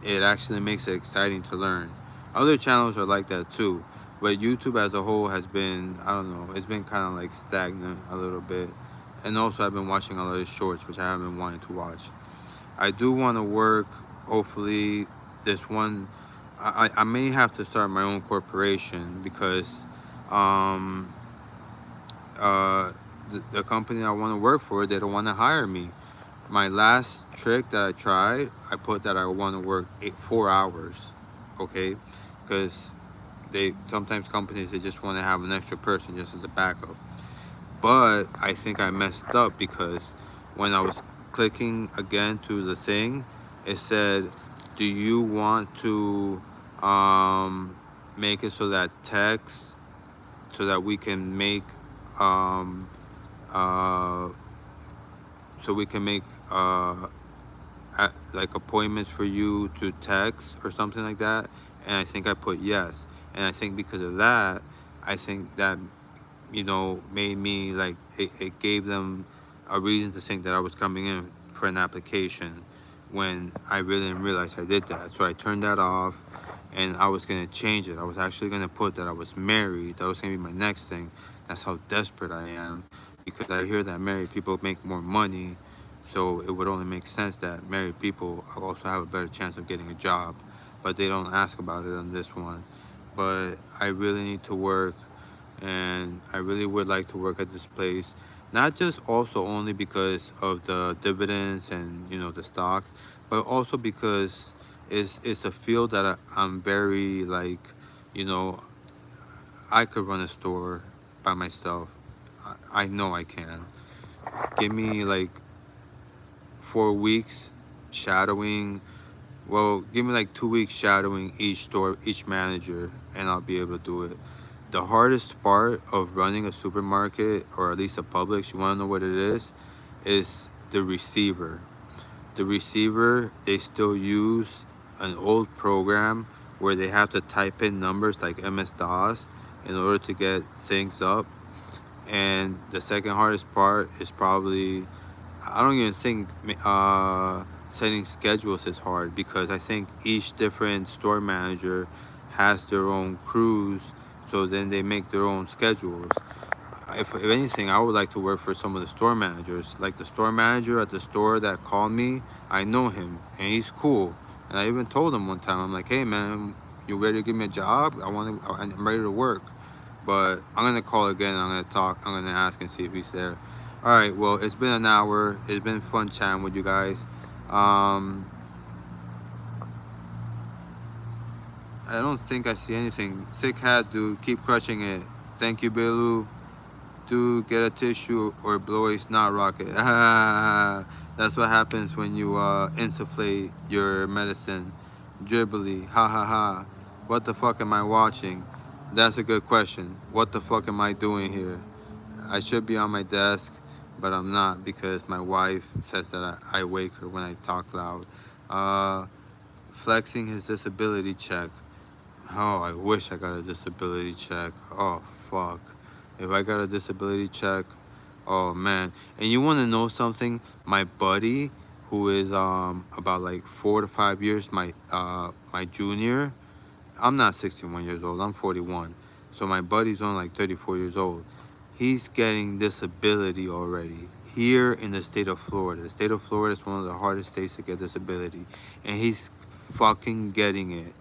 it actually makes it exciting to learn. Other channels are like that too, but YouTube as a whole has been, I don't know, it's been kind of like stagnant a little bit. And also I've been watching a lot of shorts, which I haven't wanted to watch. I do want to work, hopefully, this one. I may have to start my own corporation because um, the company I want to work for, they don't want to hire me. My last trick that I tried, I put that I want to work 4 hours, okay? Because sometimes companies, they just want to have an extra person just as a backup. But I think I messed up because when I was clicking again to the thing, it said, do you want to make it so that text, so that we can make um, uh, so we can make like appointments for you to text or something like that? And I think I put yes. And I think because of that, I think that made me like it gave them a reason to think that I was coming in for an application when I really didn't realize I did that. So I turned that off, and I was gonna change it. I was actually gonna put that I was married. That was gonna be my next thing. That's how desperate I am, because I hear that married people make more money. So it would only make sense that married people also have a better chance of getting a job, but they don't ask about it on this one. But I really need to work, and I really would like to work at this place, not just also only because of the dividends and the stocks, but also because it's a field that I'm very like, you know, I could run a store by myself. I know I can. Give me like 4 weeks shadowing. Well, give me like 2 weeks shadowing each store, each manager, and I'll be able to do it. The hardest part of running a supermarket, or at least a Publix, you want to know what it is the receiver. The receiver, they still use an old program where they have to type in numbers like MS-DOS in order to get things up. And the second hardest part is probably, I don't even think setting schedules is hard, because I think each different store manager has their own crews, so then they make their own schedules. If anything, I would like to work for some of the store managers. Like the store manager at the store that called me, I know him and he's cool. And I even told him one time, I'm like, hey man, you ready to give me a job? I'm ready to work. But I'm gonna call again. I'm gonna talk. I'm gonna ask and see if he's there. All right. Well, it's been an hour. It's been fun chatting with you guys. Um, I don't think I see anything. Sick hat, dude. Keep crushing it. Thank you, Bilu. Dude, get a tissue or blow a snot rocket. That's what happens when you insufflate your medicine. Dribbly. Ha ha ha. What the fuck am I watching? That's a good question. What the fuck am I doing here? I should be on my desk, but I'm not, because my wife says that I wake her when I talk loud. Flexing his disability check. Oh, I wish I got a disability check. Oh, fuck. If I got a disability check, Oh man. And you want to know something? My buddy, who is about like 4 to 5 years my junior. I'm not 61 years old. I'm 41. So my buddy's only like 34 years old. He's getting disability already here in the state of Florida. The state of Florida is one of the hardest states to get disability, and he's fucking getting it.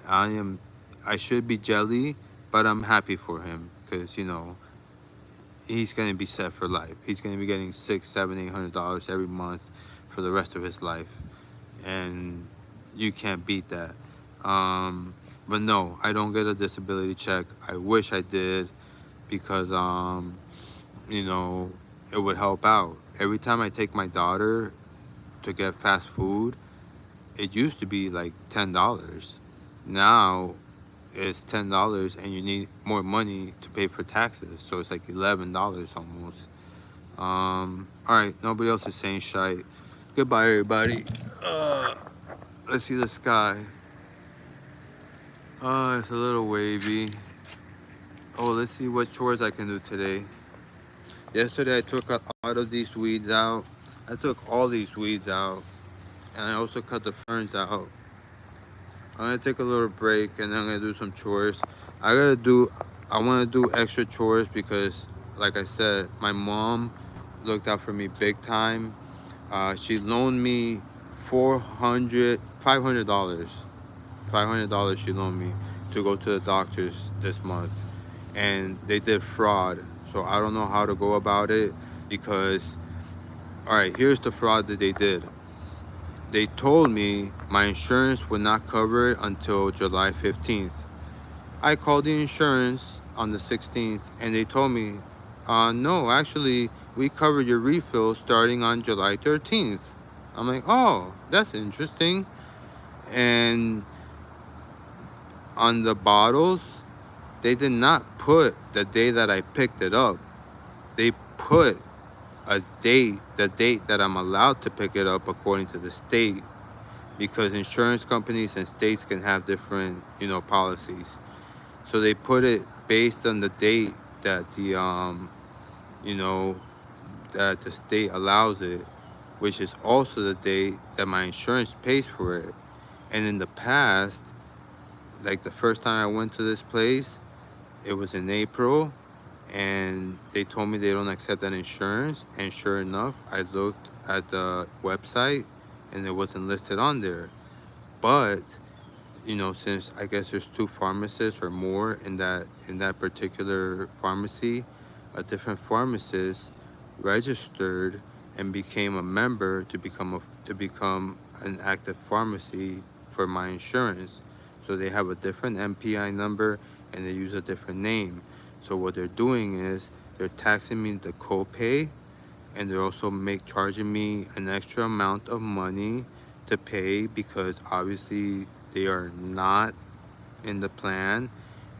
I am. I should be jelly, but I'm happy for him because he's gonna be set for life. He's gonna be getting $600, $700, $800 every month for the rest of his life, and you can't beat that. But no, I don't get a disability check. I wish I did because you know, it would help out. Every time I take my daughter to get fast food, it used to be like $10. Now it's $10 and you need more money to pay for taxes. So it's like $11 almost. Alright, nobody else is saying shite. Goodbye everybody. Let's see the sky. Oh, it's a little wavy. Oh, let's see what chores I can do today. Yesterday I took a lot of these weeds out. I took all these weeds out. And I also cut the ferns out. I'm gonna take a little break and then I'm gonna do some chores. I wanna do extra chores because like I said, my mom looked out for me big time. She loaned me $500. $500 she loaned me to go to the doctors this month. And they did fraud. So I don't know how to go about it because, all right, here's the fraud that they did. They told me my insurance would not cover it until July 15th. I called the insurance on the 16th and they told me, no, actually, we covered your refill starting on July 13th. I'm like, oh, that's interesting. And on the bottles, they did not put the day that I picked it up. They put the date that I'm allowed to pick it up according to the state, because insurance companies and states can have different, policies. So they put it based on the date that that the state allows it, which is also the date that my insurance pays for it. And in the past, like the first time I went to this place, it was in April, and they told me they don't accept that insurance. And sure enough, I looked at the website and it wasn't listed on there. But since I guess there's 2 pharmacists or more in that particular pharmacy, a different pharmacist registered and became a member to become an active pharmacy for my insurance. So they have a different MPI number and they use a different name. So what they're doing is they're taxing me the copay, and they're also charging me an extra amount of money to pay because obviously they are not in the plan,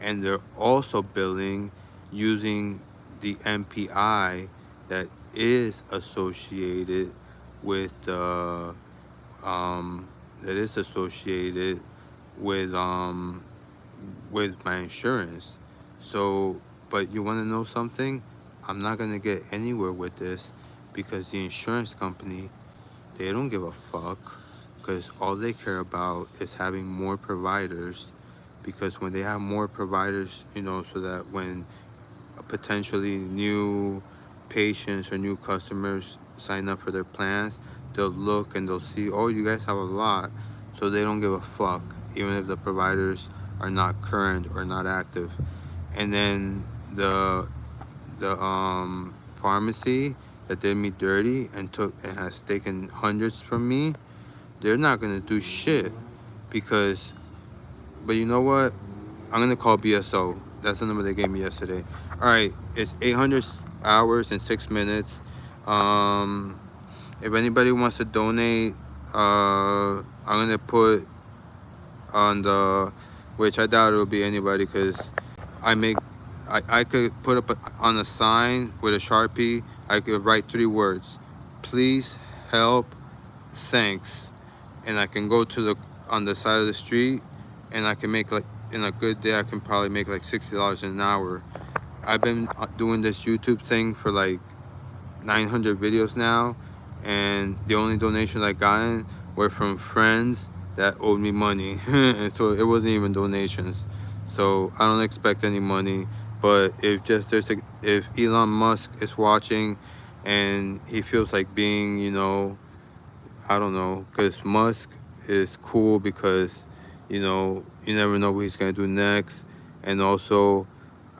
and they're also billing using the MPI that is associated with the that is associated with my insurance. So, but you want to know something? I'm not gonna get anywhere with this because the insurance company, they don't give a fuck, because all they care about is having more providers. Because when they have more providers, so that when potentially new patients or new customers sign up for their plans, they'll look and they'll see, oh, you guys have a lot. So they don't give a fuck, even if the providers are not current or not active. And then the pharmacy that did me dirty and has taken hundreds from me, they're not gonna do shit because. But you know what? I'm gonna call BSO. That's the number they gave me yesterday. All right, it's 800 hours and 6 minutes. If anybody wants to donate, I'm gonna put on the, which I doubt it'll be anybody, because I could put up on a sign with a Sharpie. I could write 3 words: please help, thanks. And I can go to on the side of the street, and I can make, like, in a good day, I can probably make like $60 an hour. I've been doing this YouTube thing for like 900 videos now, and the only donations I gotten were from friends that owed me money. And so it wasn't even donations. So I don't expect any money. But if Elon Musk is watching and he feels like being, I don't know, because Musk is cool because, you never know what he's gonna do next. And also,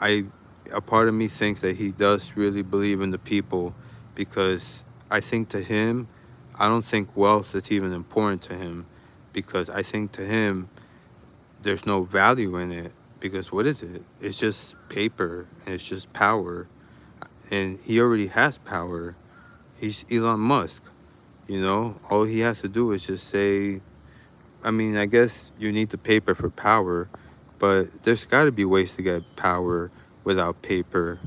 I a part of me thinks that he does really believe in the people, because I think to him, I don't think wealth is even important to him, because I think to him there's no value in it, because what is it? It's just paper and it's just power, and he already has power. He's Elon Musk. All he has to do is just say, I mean, I guess you need the paper for power, but there's got to be ways to get power without paper.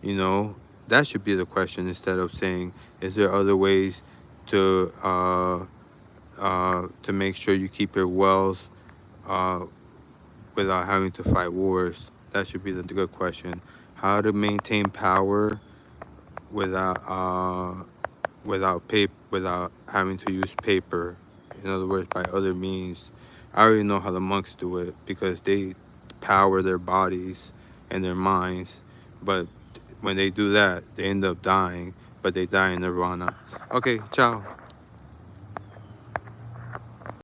You know, that should be the question, instead of saying, is there other ways to make sure you keep your wealth uh, without having to fight wars? That should be the good question. How to maintain power without without having to use paper. In other words, by other means. I already know how the monks do it, because they power their bodies and their minds, but when they do that, they end up dying, but they die in nirvana. Okay, ciao.